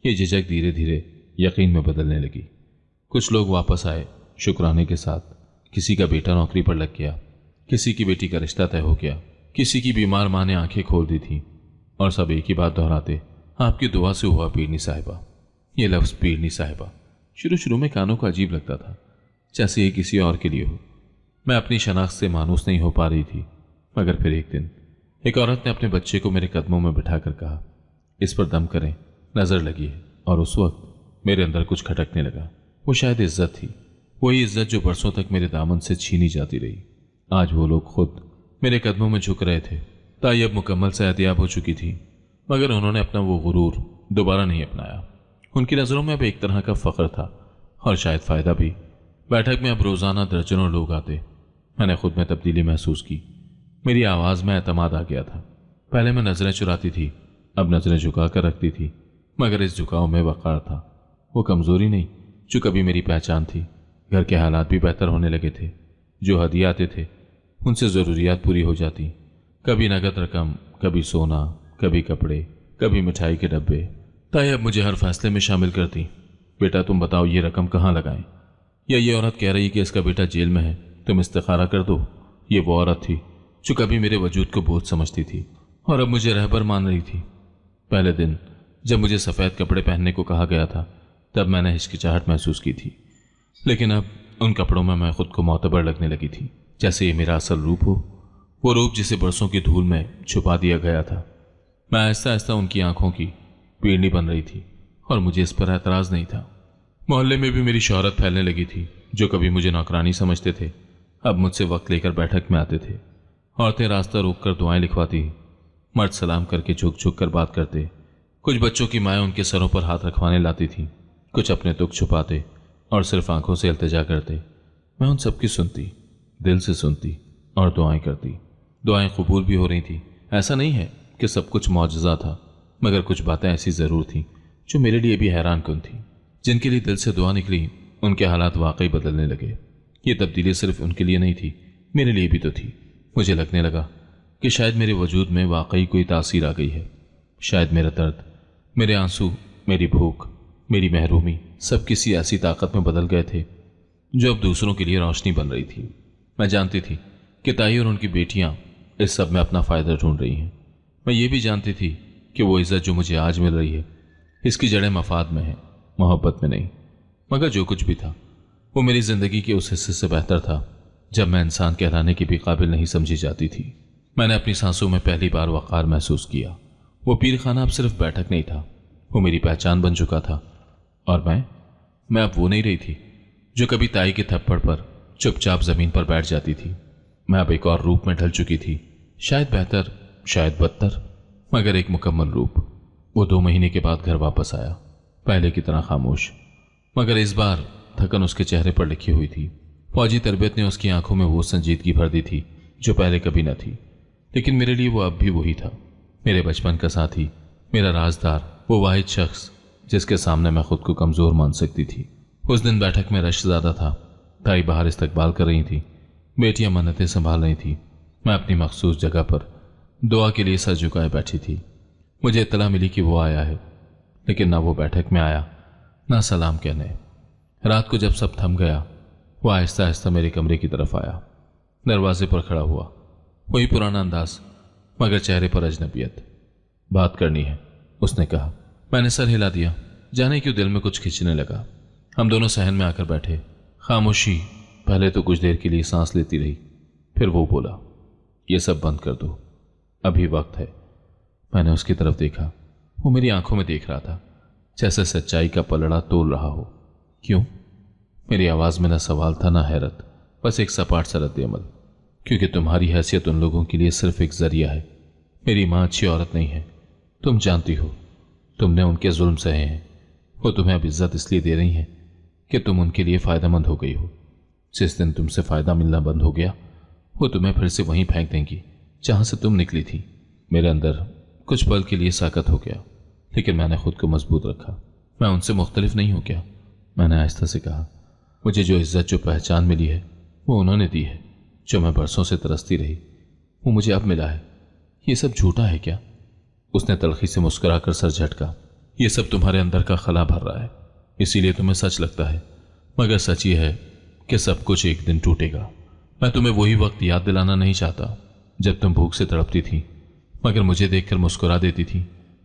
ये झिझक धीरे धीरे यकीन में बदलने लगी। कुछ लोग वापस आए शुक्राने के साथ। किसी का बेटा नौकरी पर लग गया, किसी की बेटी का रिश्ता तय हो गया, किसी की बीमार माँ ने आंखें खोल दी थी। और सब एक ही बात दोहराते, आपकी दुआ से हुआ पीरनी साहिबा। ये लफ्ज पीरनी साहिबा शुरू शुरू में कानों को अजीब लगता था, जैसे ये किसी और के लिए हो। मैं अपनी शनाख्त से मानूस नहीं हो पा रही थी। मगर फिर एक दिन एक औरत ने अपने बच्चे को मेरे कदमों में बिठाकर कहा, इस पर दम करें, नजर लगी है। और उस वक्त मेरे अंदर कुछ खटकने लगा। वो शायद इज्जत थी, वही इज्जत जो बरसों तक मेरे दामन से छीनी जाती रही। आज वो लोग खुद मेरे कदमों में झुक रहे थे। ताई अब मुकम्मल सेहतियाब हो चुकी थी, मगर उन्होंने अपना वो गुरूर दोबारा नहीं अपनाया। उनकी नज़रों में अब एक तरह का फ़ख्र था और शायद फ़ायदा भी। बैठक में अब रोज़ाना दर्जनों लोग आते। मैंने खुद में तब्दीली महसूस की। मेरी आवाज़ में एतमाद आ गया था। पहले मैं नज़रें चुराती थी, अब नज़रें झुका कर रखती थी, मगर इस झुकाव में वक़ार था। वो कमज़ोरी नहीं जो कभी मेरी पहचान थी। घर के हालात भी बेहतर होने लगे थे। जो हदिया आते थे उनसे ज़रूरियात पूरी हो जाती। कभी नगद रकम, कभी सोना, कभी कपड़े, कभी मिठाई के डब्बे। ताई अब मुझे हर फैसले में शामिल करती। बेटा तुम बताओ ये रकम कहाँ लगाएं? या ये औरत कह रही कि इसका बेटा जेल में है, तुम इस्तिखारा कर दो। ये वो औरत थी जो कभी मेरे वजूद को बोझ समझती थी और अब मुझे रहबर मान रही थी। पहले दिन जब मुझे सफ़ेद कपड़े पहनने को कहा गया था, तब मैंने हिचकिचाहट महसूस की थी, लेकिन अब उन कपड़ों में मैं खुद को मोतबर लगने लगी थी, जैसे ये मेरा असल रूप हो, वो रूप जिसे बरसों की धूल में छुपा दिया गया था। मैं आहिस्ता आहिस्ता उनकी आंखों की पीढ़नी बन रही थी और मुझे इस पर एतराज़ नहीं था। मोहल्ले में भी मेरी शोहरत फैलने लगी थी। जो कभी मुझे नौकरानी समझते थे, अब मुझसे वक्त लेकर बैठक में आते थे। औरतें रास्ता रोककर दुआएं लिखवाती, मर्द सलाम करके झुक झुक कर बात करते। कुछ बच्चों की माएँ उनके सरों पर हाथ रखवाने लाती थीं, कुछ अपने दुख छुपाते और सिर्फ आंखों से इल्तिजा करते। मैं उन सबकी सुनती, दिल से सुनती और दुआएं करती। दुआएं कबूल भी हो रही थी। ऐसा नहीं है कि सब कुछ मौजज़ा था, मगर कुछ बातें ऐसी ज़रूर थीं जो मेरे लिए भी हैरान कुन थी। जिनके लिए दिल से दुआ निकली, उनके हालात वाकई बदलने लगे। ये तब्दीली सिर्फ उनके लिए नहीं थी, मेरे लिए भी तो थी। मुझे लगने लगा कि शायद मेरे वजूद में वाकई कोई तासीर आ गई है। शायद मेरा दर्द, मेरे आंसू, मेरी भूख, मेरी महरूमी सब किसी ऐसी ताकत में बदल गए थे जो अब दूसरों के लिए रोशनी बन रही थी। मैं जानती थी कि ताई और उनकी बेटियां इस सब में अपना फ़ायदा ढूंढ रही हैं। मैं ये भी जानती थी कि वो इज़्ज़त जो मुझे आज मिल रही है, इसकी जड़ें मफाद में हैं, मोहब्बत में नहीं। मगर जो कुछ भी था वो मेरी ज़िंदगी के उस हिस्से से बेहतर था जब मैं इंसान कहलाने की भी काबिल नहीं समझी जाती थी। मैंने अपनी सांसों में पहली बार वक़ार महसूस किया। वो पीर खाना अब सिर्फ बैठक नहीं था, वो मेरी पहचान बन चुका था। और मैं अब वो नहीं रही थी जो कभी ताई के थप्पड़ पर चुपचाप ज़मीन पर बैठ जाती थी। मैं अब एक और रूप में ढल चुकी थी, शायद बेहतर, शायद बदतर, मगर एक मुकम्मल रूप। वो 2 महीने के बाद घर वापस आया, पहले की तरह खामोश, मगर इस बार थकन उसके चेहरे पर लिखी हुई थी। फौजी तरबियत ने उसकी आंखों में वो संजीदगी भर दी थी जो पहले कभी न थी, लेकिन मेरे लिए वो अब भी वही था, मेरे बचपन का साथी, मेरा राजदार, वो वाहिद शख्स जिसके सामने मैं खुद को कमज़ोर मान सकती थी। उस दिन बैठक में रश ज़्यादा था। ताई बाहर इस्तकबाल कर रही थी, बेटियां मन्नतें संभाल रही थी। मैं अपनी मखसूस जगह पर दुआ के लिए सर झुकाए बैठी थी। मुझे इत्तला मिली कि वो आया है, लेकिन ना वो बैठक में आया, ना सलाम कहने। रात को जब सब थम गया, वो आहिस्ता आहिस्ता मेरे कमरे की तरफ आया। दरवाजे पर खड़ा हुआ, वही पुराना अंदाज, मगर चेहरे पर अजनबियत। बात करनी है, उसने कहा। मैंने सर हिला दिया, जाने क्यों दिल में कुछ खिंचने लगा। हम दोनों सहन में आकर बैठे। खामोशी पहले तो कुछ देर के लिए सांस लेती रही, फिर वो बोला, ये सब बंद कर दो, अभी वक्त है। मैंने उसकी तरफ देखा। वो मेरी आंखों में देख रहा था, जैसे सच्चाई का पलड़ा तोल रहा हो। क्यों? मेरी आवाज में न सवाल था न हैरत, बस एक सपाट सा रद्द-ए-अमल। क्योंकि तुम्हारी हैसियत उन लोगों के लिए सिर्फ एक जरिया है। मेरी माँ अच्छी औरत नहीं है, तुम जानती हो। तुमने उनके जुल्म सहे हैं। वो तुम्हें अब इज्जत इसलिए दे रही हैं कि तुम उनके लिए फ़ायदेमंद हो गई हो। जिस दिन तुमसे फ़ायदा मिलना बंद हो गया, वो तुम्हें फिर से वहीं फेंक देंगी जहाँ से तुम निकली थी। मेरे अंदर कुछ पल के लिए साकत हो गया, लेकिन मैंने खुद को मजबूत रखा। मैं उनसे मुख्तलिफ नहीं हूँ क्या? मैंने आहिस्ता से कहा। मुझे जो इज्जत, जो पहचान मिली है, वो उन्होंने दी है। जो मैं बरसों से तरसती रही, वो मुझे अब मिला है। ये सब झूठा है क्या? उसने तलखी से मुस्कुराकर सर झटका। ये सब तुम्हारे अंदर का खला भर रहा है, इसीलिए तुम्हें सच लगता है, मगर सच ये है कि सब कुछ एक दिन टूटेगा। मैं तुम्हें वही वक्त याद दिलाना नहीं चाहता जब तुम भूख से तड़पती थी, मगर मुझे देखकर मुस्कुरा देती थी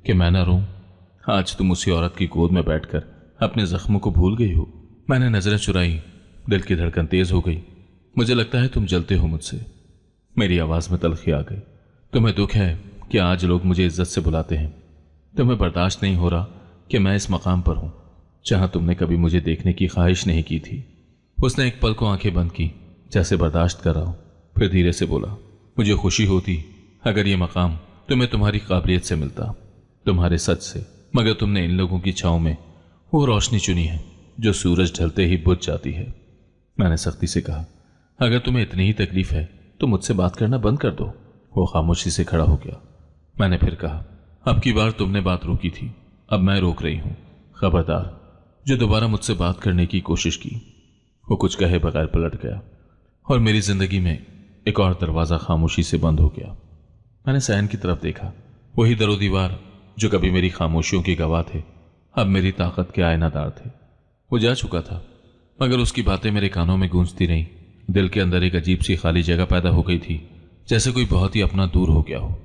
कि मैं ना रोऊं। आज तुम उसी औरत की गोद में बैठकर अपने जख्मों को भूल गई हो। मैंने नजरें चुराई, दिल की धड़कन तेज हो गई। मुझे लगता है तुम जलते हो मुझसे। मेरी आवाज में तलखी आ गई। तुम्हें दुख है कि आज लोग मुझे इज्जत से बुलाते हैं। तुम्हें बर्दाश्त नहीं हो रहा कि मैं इस मकाम पर हूं जहां तुमने कभी मुझे देखने की ख्वाहिश नहीं की थी। उसने एक पल को आंखें बंद की, जैसे बर्दाश्त कर रहा हो, फिर धीरे से बोला, मुझे खुशी होती अगर ये मकाम तुम्हें तुम्हारी काबिलियत से मिलता, तुम्हारे सच से, मगर तुमने इन लोगों की छांव में वो रोशनी चुनी है जो सूरज ढलते ही बुझ जाती है। मैंने सख्ती से कहा, अगर तुम्हें इतनी ही तकलीफ है तो मुझसे बात करना बंद कर दो। वो खामोशी से खड़ा हो गया। मैंने फिर कहा, अब की बार तुमने बात रोकी थी, अब मैं रोक रही हूं। खबरदार जो दोबारा मुझसे बात करने की कोशिश की। वो कुछ कहे बगैर पलट गया और मेरी जिंदगी में एक और दरवाजा खामोशी से बंद हो गया। मैंने सहन की तरफ देखा। वही दरो दीवार जो कभी मेरी खामोशियों के गवाह थे, अब मेरी ताकत के आयनादार थे। वो जा चुका था, मगर उसकी बातें मेरे कानों में गूंजती रहीं। दिल के अंदर एक अजीब सी खाली जगह पैदा हो गई थी, जैसे कोई बहुत ही अपना दूर हो गया हो।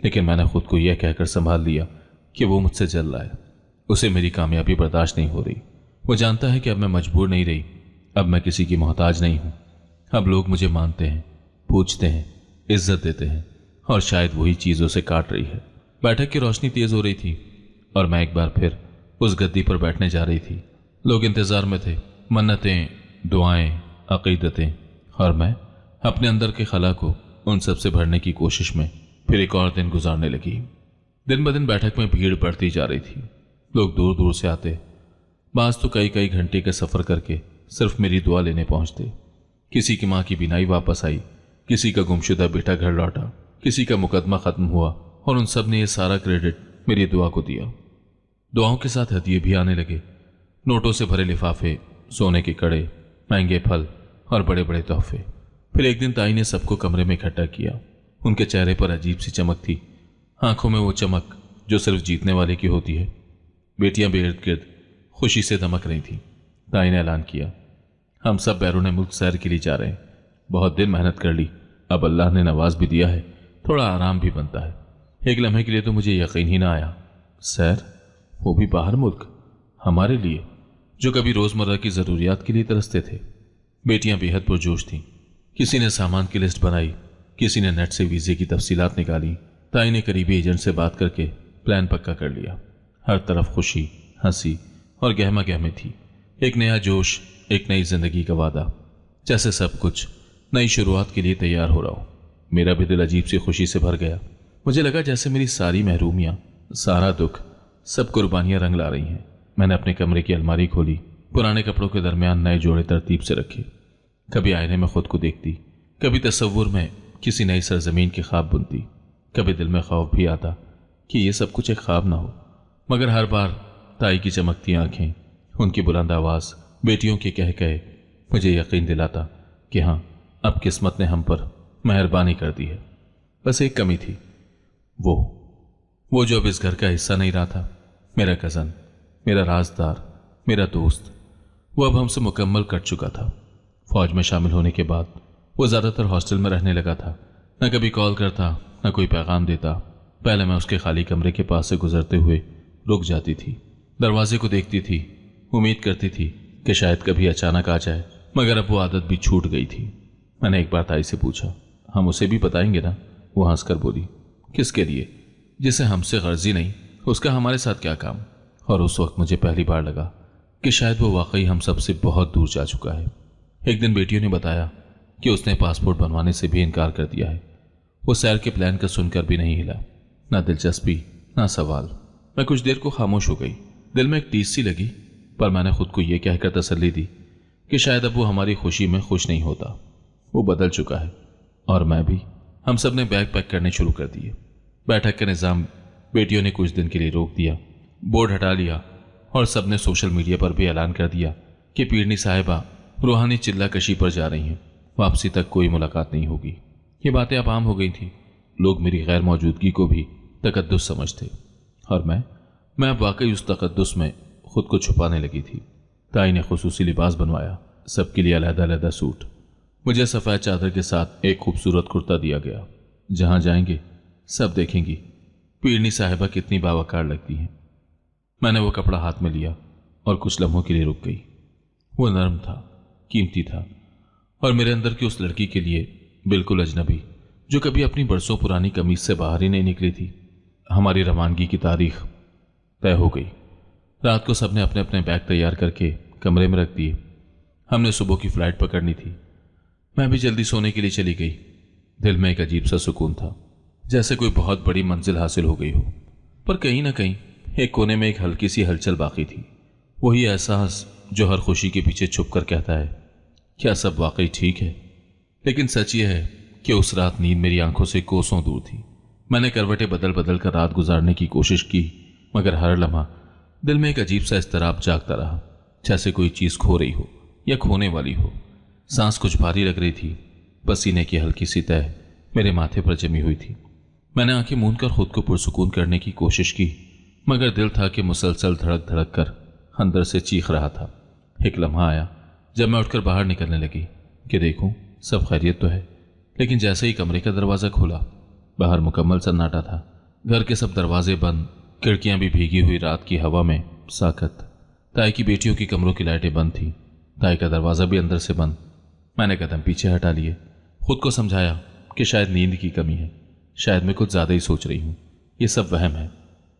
लेकिन मैंने खुद को यह कहकर संभाल लिया कि वो मुझसे जल रहा है, उसे मेरी कामयाबी बर्दाश्त नहीं हो रही। वो जानता है कि अब मैं मजबूर नहीं रही, अब मैं किसी की मोहताज नहीं हूं। अब लोग मुझे मानते हैं, पूछते हैं, इज्जत देते हैं, और शायद वही चीजों से काट रही है। बैठक की रोशनी तेज हो रही थी और मैं एक बार फिर उस गद्दी पर बैठने जा रही थी। लोग इंतजार में थे, मन्नतें, दुआएं, अकीदतें, और मैं अपने अंदर के खला को उन सब से भरने की कोशिश में फिर एक और दिन गुजारने लगी। दिन ब दिन बैठक में भीड़ बढ़ती जा रही थी। लोग दूर दूर से आते, बाज तो कई कई घंटे का सफर करके सिर्फ मेरी दुआ लेने पहुंचते। किसी की माँ की बीनाई वापस आई, किसी का गुमशुदा बेटा घर लौटा, किसी का मुकदमा खत्म हुआ, और उन सब ने यह सारा क्रेडिट मेरी दुआ को दिया। दुआओं के साथ हदिये भी आने लगे, नोटों से भरे लिफाफे, सोने के कड़े, महंगे फल और बड़े बड़े तोहफे। फिर एक दिन ताई ने सबको कमरे में इकट्ठा किया। उनके चेहरे पर अजीब सी चमक थी, आंखों में वो चमक जो सिर्फ जीतने वाले की होती है। बेटियां बेइर्द गिर्द खुशी से दमक रही थीं। ताई ने ऐलान किया, हम सब बैरून मुल्क सैर के लिए जा रहे हैं। बहुत दिन मेहनत कर ली, अब अल्लाह ने नवाज भी दिया है, थोड़ा आराम भी बनता है। एक लम्हे के लिए तो मुझे यकीन ही ना आया। सैर, वो भी बाहर मुल्क, हमारे लिए जो कभी रोजमर्रा की जरूरियात के लिए तरसते थे। बेटियां बेहद पुरजोश थीं। किसी ने सामान की लिस्ट बनाई, किसी ने नेट से वीजे की तफसीलात निकाली। ताई ने करीबी एजेंट से बात करके प्लान पक्का कर लिया। हर तरफ खुशी, हंसी और गहमा गहमी थी। एक नया जोश, एक नई जिंदगी का वादा, जैसे सब कुछ नई शुरुआत के लिए तैयार हो रहा हो। मेरा भी दिल अजीब सी खुशी से भर गया। मुझे लगा जैसे मेरी सारी महरूमियां, सारा दुख, सब कुर्बानियां रंग ला रही हैं। मैंने अपने कमरे की अलमारी खोली, पुराने कपड़ों के दरमियान नए जोड़े तरतीब से रखे। कभी आईने में खुद को देखती, कभी तस्वुर में किसी नई सरजमीन के ख्वाब बुनती। कभी दिल में खौफ भी आता कि ये सब कुछ एक ख्वाब ना हो, मगर हर बार ताई की चमकती आंखें, उनकी बुलंद आवाज़, बेटियों के कह कहे मुझे यकीन दिलाता कि हाँ, अब किस्मत ने हम पर मेहरबानी कर दी है। बस एक कमी थी, वो जो अब इस घर का हिस्सा नहीं रहा था। मेरा कज़न, मेरा राजदार, मेरा दोस्त, वो अब हमसे मुकम्मल कट चुका था। फौज में शामिल होने के बाद वो ज़्यादातर हॉस्टल में रहने लगा था। न कभी कॉल करता, न कोई पैगाम देता। पहले मैं उसके खाली कमरे के पास से गुजरते हुए रुक जाती थी, दरवाजे को देखती थी, उम्मीद करती थी कि शायद कभी अचानक आ जाए, मगर अब वो आदत भी छूट गई थी। मैंने एक बार ताई से पूछा, हम उसे भी बताएंगे ना? वो हंसकर बोली, किसके लिए? जिसे हमसे गर्जी नहीं, उसका हमारे साथ क्या काम? और उस वक्त मुझे पहली बार लगा कि शायद वो वाकई हम सबसे बहुत दूर जा चुका है। एक दिन बेटियों ने बताया कि उसने पासपोर्ट बनवाने से भी इनकार कर दिया है। वो सैर के प्लान का सुनकर भी नहीं हिला, ना दिलचस्पी ना सवाल। मैं कुछ देर को खामोश हो गई। दिल में एक टीस सी लगी, पर मैंने खुद को यह कहकर तसल्ली दी कि शायद अब वो हमारी खुशी में खुश नहीं होता। वो बदल चुका है और मैं भी। हम सब ने बैग पैक करने शुरू कर दिए। बैठक का निज़ाम बेटियों ने कुछ दिन के लिए रोक दिया, बोर्ड हटा लिया और सबने सोशल मीडिया पर भी ऐलान कर दिया कि पीरनी साहिबा रूहानी चिल्ला कशी पर जा रही हैं, वापसी तक कोई मुलाकात नहीं होगी। ये बातें अब आम हो गई थी। लोग मेरी गैर मौजूदगी को भी तकद्दुस समझते और मैं अब वाकई उस तकद्दुस में खुद को छुपाने लगी थी। ताई ने खुसूसी लिबास बनवाया, सबके लिए अलग-अलग सूट। मुझे सफ़ेद चादर के साथ एक खूबसूरत कुर्ता दिया गया। जहां जाएंगे सब देखेंगी पीरनी साहिबा कितनी बावकार लगती हैं। मैंने वो कपड़ा हाथ में लिया और कुछ लम्हों के लिए रुक गई। वो नरम था, कीमती था और मेरे अंदर की उस लड़की के लिए बिल्कुल अजनबी, जो कभी अपनी बरसों पुरानी कमीज से बाहर ही नहीं निकली थी। हमारी रवानगी की तारीख तय हो गई। रात को सबने अपने अपने बैग तैयार करके कमरे में रख दिए। हमने सुबह की फ्लाइट पकड़नी थी। मैं भी जल्दी सोने के लिए चली गई। दिल में एक अजीब सा सुकून था, जैसे कोई बहुत बड़ी मंजिल हासिल हो गई हो। पर कहीं ना कहीं एक कोने में एक हल्की सी हलचल बाकी थी। वही एहसास जो हर खुशी के पीछे छुप कर कहता है, क्या सब वाकई ठीक है? लेकिन सच यह है कि उस रात नींद मेरी आंखों से कोसों दूर थी। मैंने करवटें बदल बदल कर रात गुजारने की कोशिश की, मगर हर लम्हा दिल में एक अजीब सा इस्तराब जागता रहा, जैसे कोई चीज़ खो रही हो या खोने वाली हो। सांस कुछ भारी लग रही थी। पसीने की हल्की सी तह मेरे माथे पर जमी हुई थी। मैंने आंखें मूंदकर खुद को पुरसुकून करने की कोशिश की, मगर दिल था कि मुसलसल धड़क धड़क कर अंदर से चीख रहा था। एक लम्हा आया जब मैं उठकर बाहर निकलने लगी कि देखूं सब खैरियत तो है, लेकिन जैसे ही कमरे का दरवाज़ा खोला, बाहर मुकम्मल सन्नाटा था। घर के सब दरवाजे बंद, खिड़कियां भी भीगी हुई रात की हवा में साकत। ताई की बेटियों की कमरों की लाइटें बंद थीं। ताई का दरवाज़ा भी अंदर से बंद। मैंने कदम पीछे हटा लिए, खुद को समझाया कि शायद नींद की कमी है, शायद मैं कुछ ज़्यादा ही सोच रही हूँ, ये सब वहम है।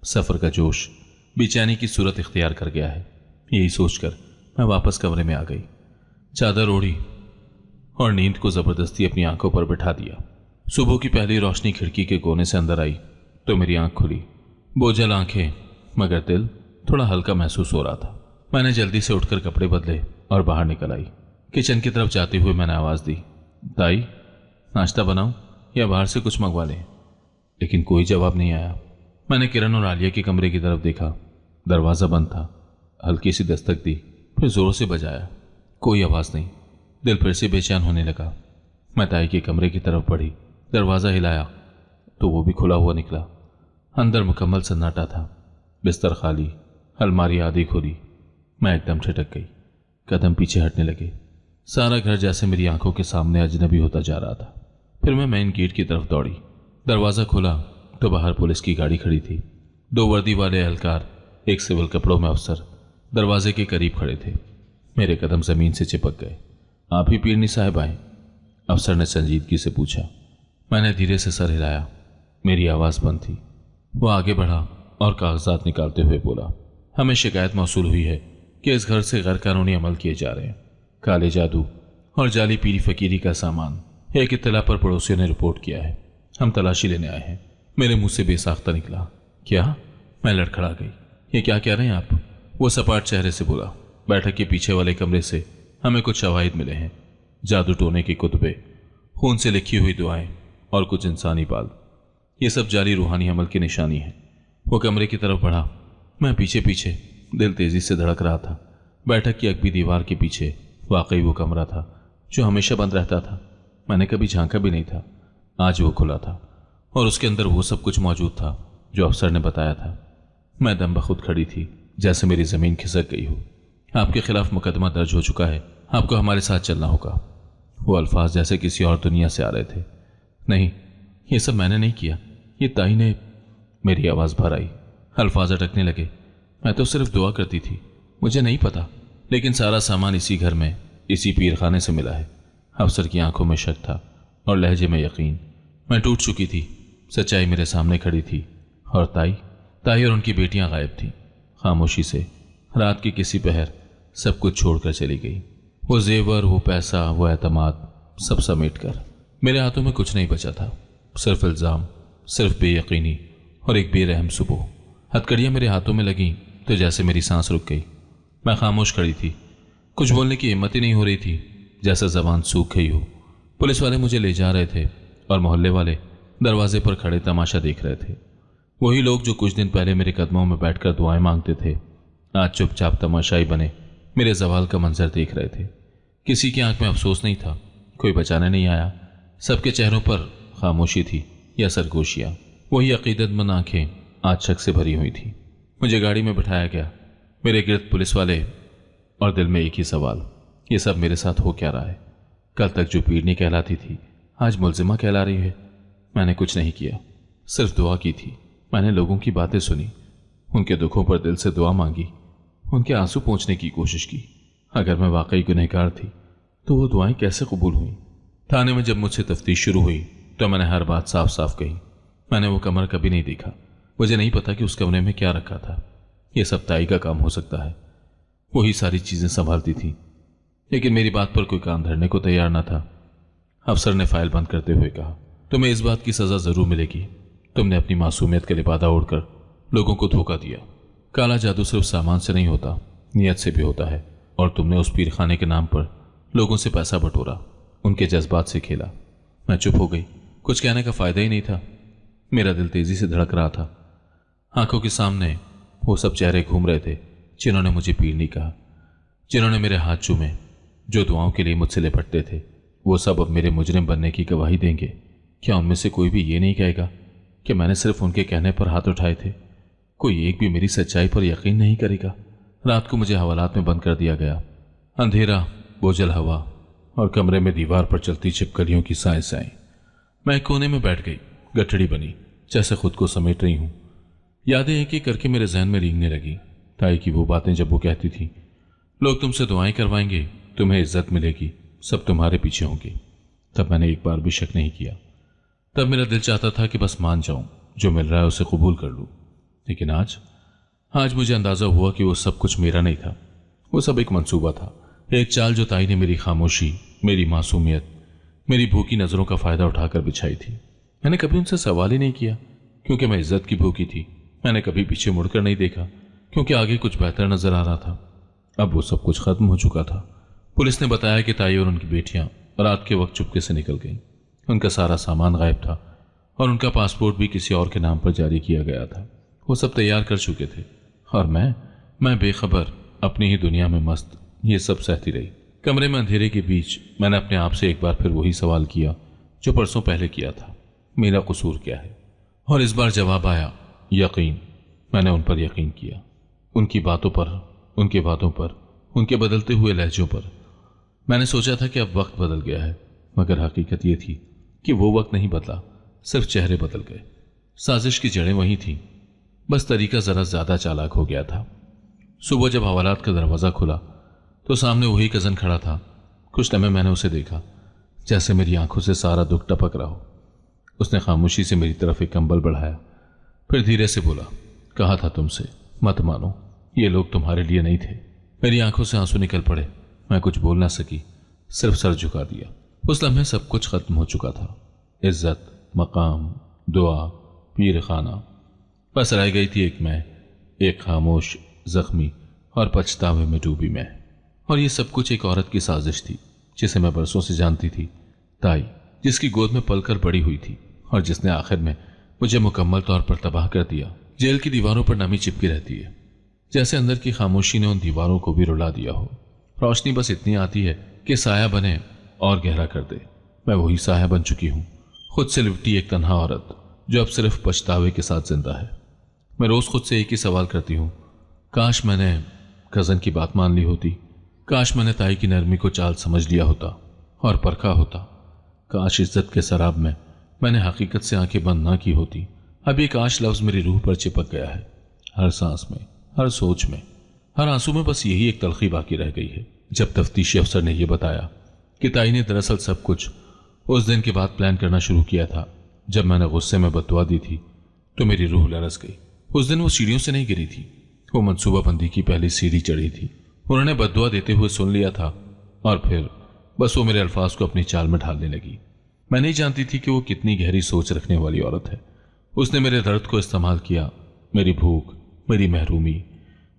सफ़र का जोश बेचैनी की सूरत इख्तियार कर गया है। यही सोचकर मैं वापस कमरे में आ गई, चादर ओढ़ी और नींद को ज़बरदस्ती अपनी आंखों पर बिठा दिया। सुबह की पहली रोशनी खिड़की के कोने से अंदर आई तो मेरी आंख खुली। बोझल आंखें, मगर दिल थोड़ा हल्का महसूस हो रहा था। मैंने जल्दी से उठकर कपड़े बदले और बाहर निकल आई। किचन की तरफ जाते हुए मैंने आवाज़ दी, ताई नाश्ता बनाऊं या बाहर से कुछ मंगवा लें? लेकिन कोई जवाब नहीं आया। मैंने किरण और आलिया के कमरे की तरफ देखा। दरवाज़ा बंद था। हल्की सी दस्तक दी, फिर ज़ोर से बजाया। कोई आवाज़ नहीं। दिल फिर से बेचैन होने लगा। मैं ताई के कमरे की तरफ बढ़ी। दरवाज़ा हिलाया तो वो भी खुला हुआ निकला। अंदर मुकम्मल सन्नाटा था। बिस्तर खाली, अलमारी आधी खुली। मैं एकदम छिटक गई। कदम पीछे हटने लगे। सारा घर जैसे मेरी आंखों के सामने अजनबी होता जा रहा था। फिर मैं मेन गेट की तरफ दौड़ी। दरवाज़ा खोला तो बाहर पुलिस की गाड़ी खड़ी थी। 2 वर्दी वाले एहलकार, एक सिविल कपड़ों में अफसर दरवाजे के करीब खड़े थे। मेरे कदम ज़मीन से चिपक गए। आप ही पीरनी साहिब आए? अफसर ने संजीदगी से पूछा। मैंने धीरे से सर हिलाया। मेरी आवाज़ बंद थी। वो आगे बढ़ा और कागजात निकालते हुए बोला, हमें शिकायत मौसूल हुई है कि इस घर से गैर कानूनी अमल किए जा रहे हैं। काले जादू और जाली पीरी फकीरी का सामान। एक इत्तला पर पड़ोसियों ने रिपोर्ट किया है। हम तलाशी लेने आए हैं। मेरे मुंह से बेसाख्ता निकला, क्या? मैं लड़खड़ा गई। ये क्या कह रहे हैं आप? वो सपाट चेहरे से बोला, बैठक के पीछे वाले कमरे से हमें कुछ शवाहिद मिले हैं। जादू टोने के कुतबे, खून से लिखी हुई दुआएं और कुछ इंसानी बाल। ये सब जारी रूहानी अमल की निशानी है। वो कमरे की तरफ बढ़ा। मैं पीछे पीछे, दिल तेजी से धड़क रहा था। बैठक की अगबी दीवार के पीछे वाकई वो कमरा था जो हमेशा बंद रहता था। मैंने कभी झांका भी नहीं था। आज वो खुला था और उसके अंदर वो सब कुछ मौजूद था जो अफसर ने बताया था। मैं दम बखुद खड़ी थी, जैसे मेरी जमीन खिसक गई हो। आपके खिलाफ मुकदमा दर्ज हो चुका है, आपको हमारे साथ चलना होगा। वो अल्फाज जैसे किसी और दुनिया से आ रहे थे। नहीं, ये सब मैंने नहीं किया, ये ताई ने। मेरी आवाज़ भर आई, अल्फाज अटकने लगे। मैं तो सिर्फ दुआ करती थी, मुझे नहीं पता, लेकिन सारा सामान इसी घर में, इसी पीरखाने से मिला है। अफसर की आंखों में शक था और लहजे में यकीन। मैं टूट चुकी थी। सच्चाई मेरे सामने खड़ी थी और ताई और उनकी बेटियां गायब थीं। खामोशी से रात की किसी पहर सब कुछ छोड़कर चली गई। वो जेवर, वो पैसा, वो एतमाद, सब समेट कर। मेरे हाथों में कुछ नहीं बचा था, सिर्फ इल्ज़ाम, सिर्फ बेयकीनी और एक बेरहम सुबह। हथकड़ियाँ मेरे हाथों में लगीं तो जैसे मेरी सांस रुक गई। मैं खामोश खड़ी थी, कुछ बोलने की हिम्मत ही नहीं हो रही थी, जैसे जबान सूख गई हो। पुलिस वाले मुझे ले जा रहे थे और मोहल्ले वाले दरवाजे पर खड़े तमाशा देख रहे थे। वही लोग जो कुछ दिन पहले मेरे कदमों में बैठकर दुआएं मांगते थे, आज चुपचाप तमाशाई बने मेरे जवाल का मंजर देख रहे थे। किसी की आंख में अफसोस नहीं था, कोई बचाने नहीं आया। सबके चेहरों पर खामोशी थी या सरगोशियाँ। वही अकीदतमंद आंखें आज शक से भरी हुई थी। मुझे गाड़ी में बिठाया गया, मेरे गिर्द पुलिस वाले, और दिल में एक ही सवाल, ये सब मेरे साथ हो क्या रहा है? कल तक जो पीड़नी कहलाती थी आज मुलजिमा कहला रही है। मैंने कुछ नहीं किया, सिर्फ दुआ की थी। मैंने लोगों की बातें सुनी, उनके दुखों पर दिल से दुआ मांगी, उनके आंसू पोंछने की कोशिश की। अगर मैं वाकई गुनहगार थी तो वो दुआएं कैसे कबूल हुई? थाने में जब मुझसे तफ्तीश शुरू हुई तो मैंने हर बात साफ साफ कही। मैंने वो कमरा कभी नहीं देखा, मुझे नहीं पता कि उस कमरे में क्या रखा था। यह सब ताई का काम हो सकता है, वही सारी चीजें संभालती थी। लेकिन मेरी बात पर कोई कान धरने को तैयार न था। अफसर ने फाइल बंद करते हुए कहा, तुम्हें इस बात की सजा जरूर मिलेगी। तुमने अपनी मासूमियत का लिबादा ओढ़कर लोगों को धोखा दिया। काला जादू सिर्फ सामान से नहीं होता, नियत से भी होता है। और तुमने उस पीरखाने के नाम पर लोगों से पैसा बटोरा, उनके जज्बात से खेला। मैं चुप हो गई, कुछ कहने का फायदा ही नहीं था। मेरा दिल तेजी से धड़क रहा था। आंखों के सामने वो सब चेहरे घूम रहे थे जिन्होंने मुझे पीड़नी कहा, जिन्होंने मेरे हाथ चूमे, जो दुआओं के लिए मुझसे लिपटते थे। वो सब अब मेरे मुजरिम बनने की गवाही देंगे। क्या उनमें से कोई भी ये नहीं कहेगा कि मैंने सिर्फ उनके कहने पर हाथ उठाए थे? कोई एक भी मेरी सच्चाई पर यकीन नहीं करेगा। रात को मुझे हवालात में बंद कर दिया गया। अंधेरा, बोझल हवा और कमरे में दीवार पर चलती छिपकलियों की साएं साएं। मैं एक कोने में बैठ गई, गठड़ी बनी, जैसे खुद को समेट रही हूं। यादें एक एक करके मेरे जहन में रेंगने लगी। ताई की वो बातें जब वो कहती थी, लोग तुमसे दुआएं करवाएंगे, तुम्हें इज्जत मिलेगी, सब तुम्हारे पीछे होंगे, तब मैंने एक बार भी शक नहीं किया। तब मेरा दिल चाहता था कि बस मान जाऊं, जो मिल रहा है उसे कबूल कर लूं। लेकिन आज मुझे अंदाजा हुआ कि वो सब कुछ मेरा नहीं था। वो सब एक मंसूबा था, एक चाल जो ताई ने मेरी खामोशी, मेरी मासूमियत, मेरी भूखी नजरों का फायदा उठाकर बिछाई थी। मैंने कभी उनसे सवाल ही नहीं किया, क्योंकि मैं इज्जत की भूखी थी। मैंने कभी पीछे मुड़कर नहीं देखा, क्योंकि आगे कुछ बेहतर नजर आ रहा था। अब वो सब कुछ खत्म हो चुका था। पुलिस ने बताया कि ताई और उनकी बेटियां रात के वक्त चुपके से निकल गईं। उनका सारा सामान गायब था और उनका पासपोर्ट भी किसी और के नाम पर जारी किया गया था। वो सब तैयार कर चुके थे और मैं बेखबर अपनी ही दुनिया में मस्त ये सब सहती रही। कमरे में अंधेरे के बीच मैंने अपने आप से एक बार फिर वही सवाल किया जो परसों पहले किया था, मेरा कसूर क्या है? और इस बार जवाब आया, यकीन। मैंने उन पर यकीन किया, उनकी बातों पर, उनके वादों पर, उनके बदलते हुए लहजों पर। मैंने सोचा था कि अब वक्त बदल गया है, मगर हकीकत यह थी कि वो वक्त नहीं बदला, सिर्फ चेहरे बदल गए। साजिश की जड़ें वही थीं, बस तरीका जरा ज्यादा चालाक हो गया था। सुबह जब हवालात का दरवाजा खुला तो सामने वही कजन खड़ा था। कुछ लम्हे मैंने उसे देखा, जैसे मेरी आंखों से सारा दुख टपक रहा हो। उसने खामोशी से मेरी तरफ एक कंबल बढ़ाया, फिर धीरे से बोला, कहा था तुमसे, मत मानो, ये लोग तुम्हारे लिए नहीं थे। मेरी आंखों से आंसू निकल पड़े। मैं कुछ बोल ना सकी, सिर्फ सर झुका दिया। उस लम्हे सब कुछ खत्म हो चुका था। इज्जत, मकाम, दुआ, पीर खाना, बस रह गई थी एक मैं, एक खामोश, जख्मी और पछतावे में डूबी मैं। और ये सब कुछ एक औरत की साजिश थी जिसे मैं बरसों से जानती थी, ताई, जिसकी गोद में पलकर बड़ी हुई थी और जिसने आखिर में मुझे मुकम्मल तौर पर तबाह कर दिया। जेल की दीवारों पर नमी चिपकी रहती है, जैसे अंदर की खामोशी ने उन दीवारों को भी रुला दिया हो। रोशनी बस इतनी आती है कि साया बने और गहरा कर दे। मैं वही साया बन चुकी हूँ, खुद से लिपटी एक तन्हा औरत जो अब सिर्फ पछतावे के साथ जिंदा है। मैं रोज खुद से एक ही सवाल करती हूँ, काश मैंने कजन की बात मान ली होती, काश मैंने ताई की नरमी को चाल समझ लिया होता और परखा होता, काश इज्जत के शराब में मैंने हकीकत से आंखें बंद ना की होती। अब ये काश लफ्ज मेरी रूह पर चिपक गया है, हर सांस में, हर सोच में, हर आंसू में बस यही एक तलखी बाकी रह गई है। जब तफ्तीशी अफसर ने यह बताया कि ताई ने दरअसल सब कुछ उस दिन के बाद प्लान करना शुरू किया था जब मैंने गुस्से में बददुआ दी थी, तो मेरी रूह लरस गई। उस दिन वो सीढ़ियों से नहीं गिरी थी, वो मनसूबाबंदी की पहली सीढ़ी चढ़ी थी। उन्होंने बददुआ देते हुए सुन लिया था और फिर बस वो मेरे अल्फाज को अपनी चाल में ढालने लगी। मैं नहीं जानती थी कि वो कितनी गहरी सोच रखने वाली औरत है। उसने मेरे दर्द को इस्तेमाल किया, मेरी भूख, मेरी महरूमी,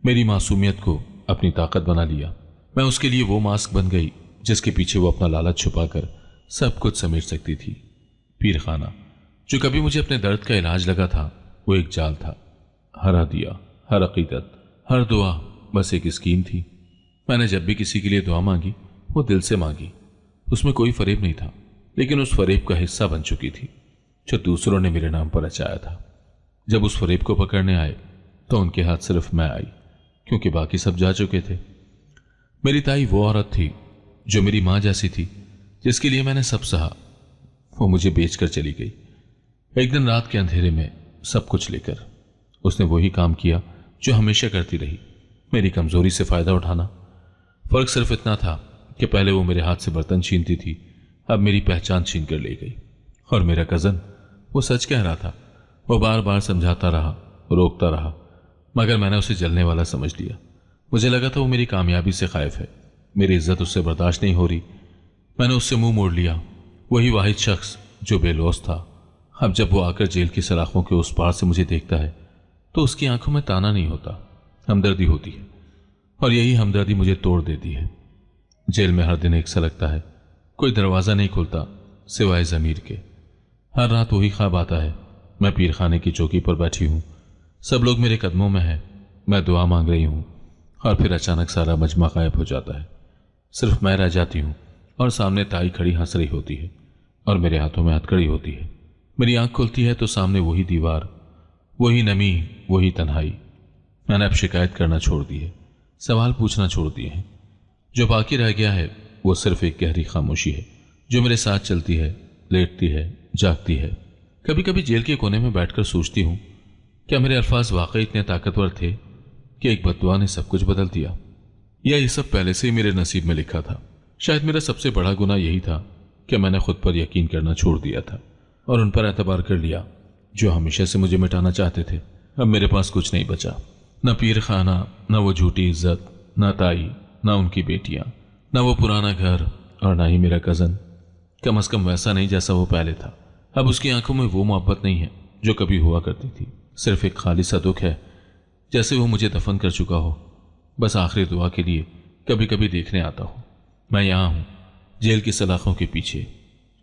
मेरी मासूमियत को अपनी ताकत बना लिया। मैं उसके लिए वो मास्क बन गई जिसके पीछे वो अपना लालच छुपाकर सब कुछ समेट सकती थी। पीर खाना, जो कभी मुझे अपने दर्द का इलाज लगा था, वो एक जाल था। हर हदिया, हर अकीदत, हर दुआ बस एक स्कीम थी। मैंने जब भी किसी के लिए दुआ मांगी, वो दिल से मांगी। उसमें कोई फरेब नहीं था, लेकिन उस फरेब का हिस्सा बन चुकी थी जो दूसरों ने मेरे नाम पर रचाया था। जब उस फरेब को पकड़ने आए तो उनके हाथ सिर्फ मैं आई, क्योंकि बाकी सब जा चुके थे। मेरी ताई वो औरत थी जो मेरी मां जैसी थी, जिसके लिए मैंने सब सहा। वो मुझे बेचकर चली गई, एक दिन रात के अंधेरे में सब कुछ लेकर। उसने वही काम किया जो हमेशा करती रही, मेरी कमजोरी से फायदा उठाना। फर्क सिर्फ इतना था कि पहले वो मेरे हाथ से बर्तन छीनती थी, अब मेरी पहचान छीन कर ले गई। और मेरा कजन, वो सच कह रहा था। वो बार बार समझाता रहा, रोकता रहा, मगर मैंने उसे जलने वाला समझ लिया। मुझे लगा था वो मेरी कामयाबी से खौफ है, मेरी इज्जत उससे बर्दाश्त नहीं हो रही। मैंने उससे मुंह मोड़ लिया। वही वाहिद शख्स जो बेलौस था, अब जब वो आकर जेल की सलाखों के उस पार से मुझे देखता है तो उसकी आंखों में ताना नहीं होता, हमदर्दी होती है। और यही हमदर्दी मुझे तोड़ देती है। जेल में हर दिन एक सा लगता है, कोई दरवाज़ा नहीं खुलता सिवाय ज़मीर के। हर रात वही ख्वाब आता है, मैं पीर खाने की चौकी पर बैठी हूँ, सब लोग मेरे कदमों में हैं, मैं दुआ मांग रही हूँ, और फिर अचानक सारा मजमा गायब हो जाता है। सिर्फ मैं रह जाती हूँ और सामने ताई खड़ी हंस रही होती है और मेरे हाथों में हथकड़ी होती है। मेरी आंख खुलती है तो सामने वही दीवार, वही नमी, वही तन्हाई। मैंने अब शिकायत करना छोड़ दी है, सवाल पूछना छोड़ दिए हैं। जो बाकी रह गया है वो सिर्फ एक गहरी खामोशी है जो मेरे साथ चलती है, लेटती है, जागती है। कभी कभी जेल के कोने में बैठकर सोचती हूँ, क्या मेरे अल्फाज वाकई इतने ताकतवर थे कि एक बददुआ ने सब कुछ बदल दिया, या ये सब पहले से ही मेरे नसीब में लिखा था। शायद मेरा सबसे बड़ा गुनाह यही था कि मैंने खुद पर यकीन करना छोड़ दिया था और उन पर एतबार कर लिया जो हमेशा से मुझे मिटाना चाहते थे। अब मेरे पास कुछ नहीं बचा, न पीर खाना, न वो झूठी इज्जत, न ताई, न उनकी बेटियां, न वो पुराना घर, और न ही मेरा कजन। कम अज कम वैसा नहीं जैसा वो पहले था। अब उसकी आंखों में वो मोहब्बत नहीं है जो कभी हुआ करती थी, सिर्फ एक खाली सा दुख है, जैसे वो मुझे दफन कर चुका हो। बस आखिरी दुआ के लिए कभी कभी देखने आता हूँ। मैं यहाँ हूँ, जेल की सलाखों के पीछे,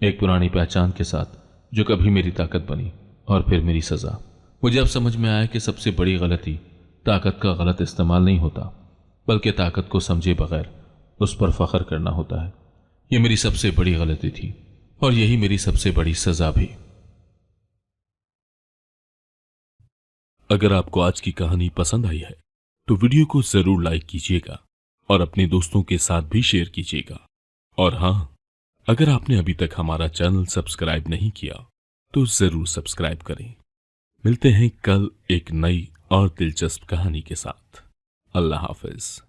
एक पुरानी पहचान के साथ जो कभी मेरी ताकत बनी और फिर मेरी सजा। मुझे अब समझ में आया कि सबसे बड़ी गलती ताकत का गलत इस्तेमाल नहीं होता, बल्कि ताकत को समझे बगैर उस पर फख्र करना होता है। यह मेरी सबसे बड़ी गलती थी और यही मेरी सबसे बड़ी सजा भी। अगर आपको आज की कहानी पसंद आई है तो वीडियो को जरूर लाइक कीजिएगा और अपने दोस्तों के साथ भी शेयर कीजिएगा। और हाँ, अगर आपने अभी तक हमारा चैनल सब्सक्राइब नहीं किया तो जरूर सब्सक्राइब करें। मिलते हैं कल एक नई और दिलचस्प कहानी के साथ। अल्लाह हाफिज।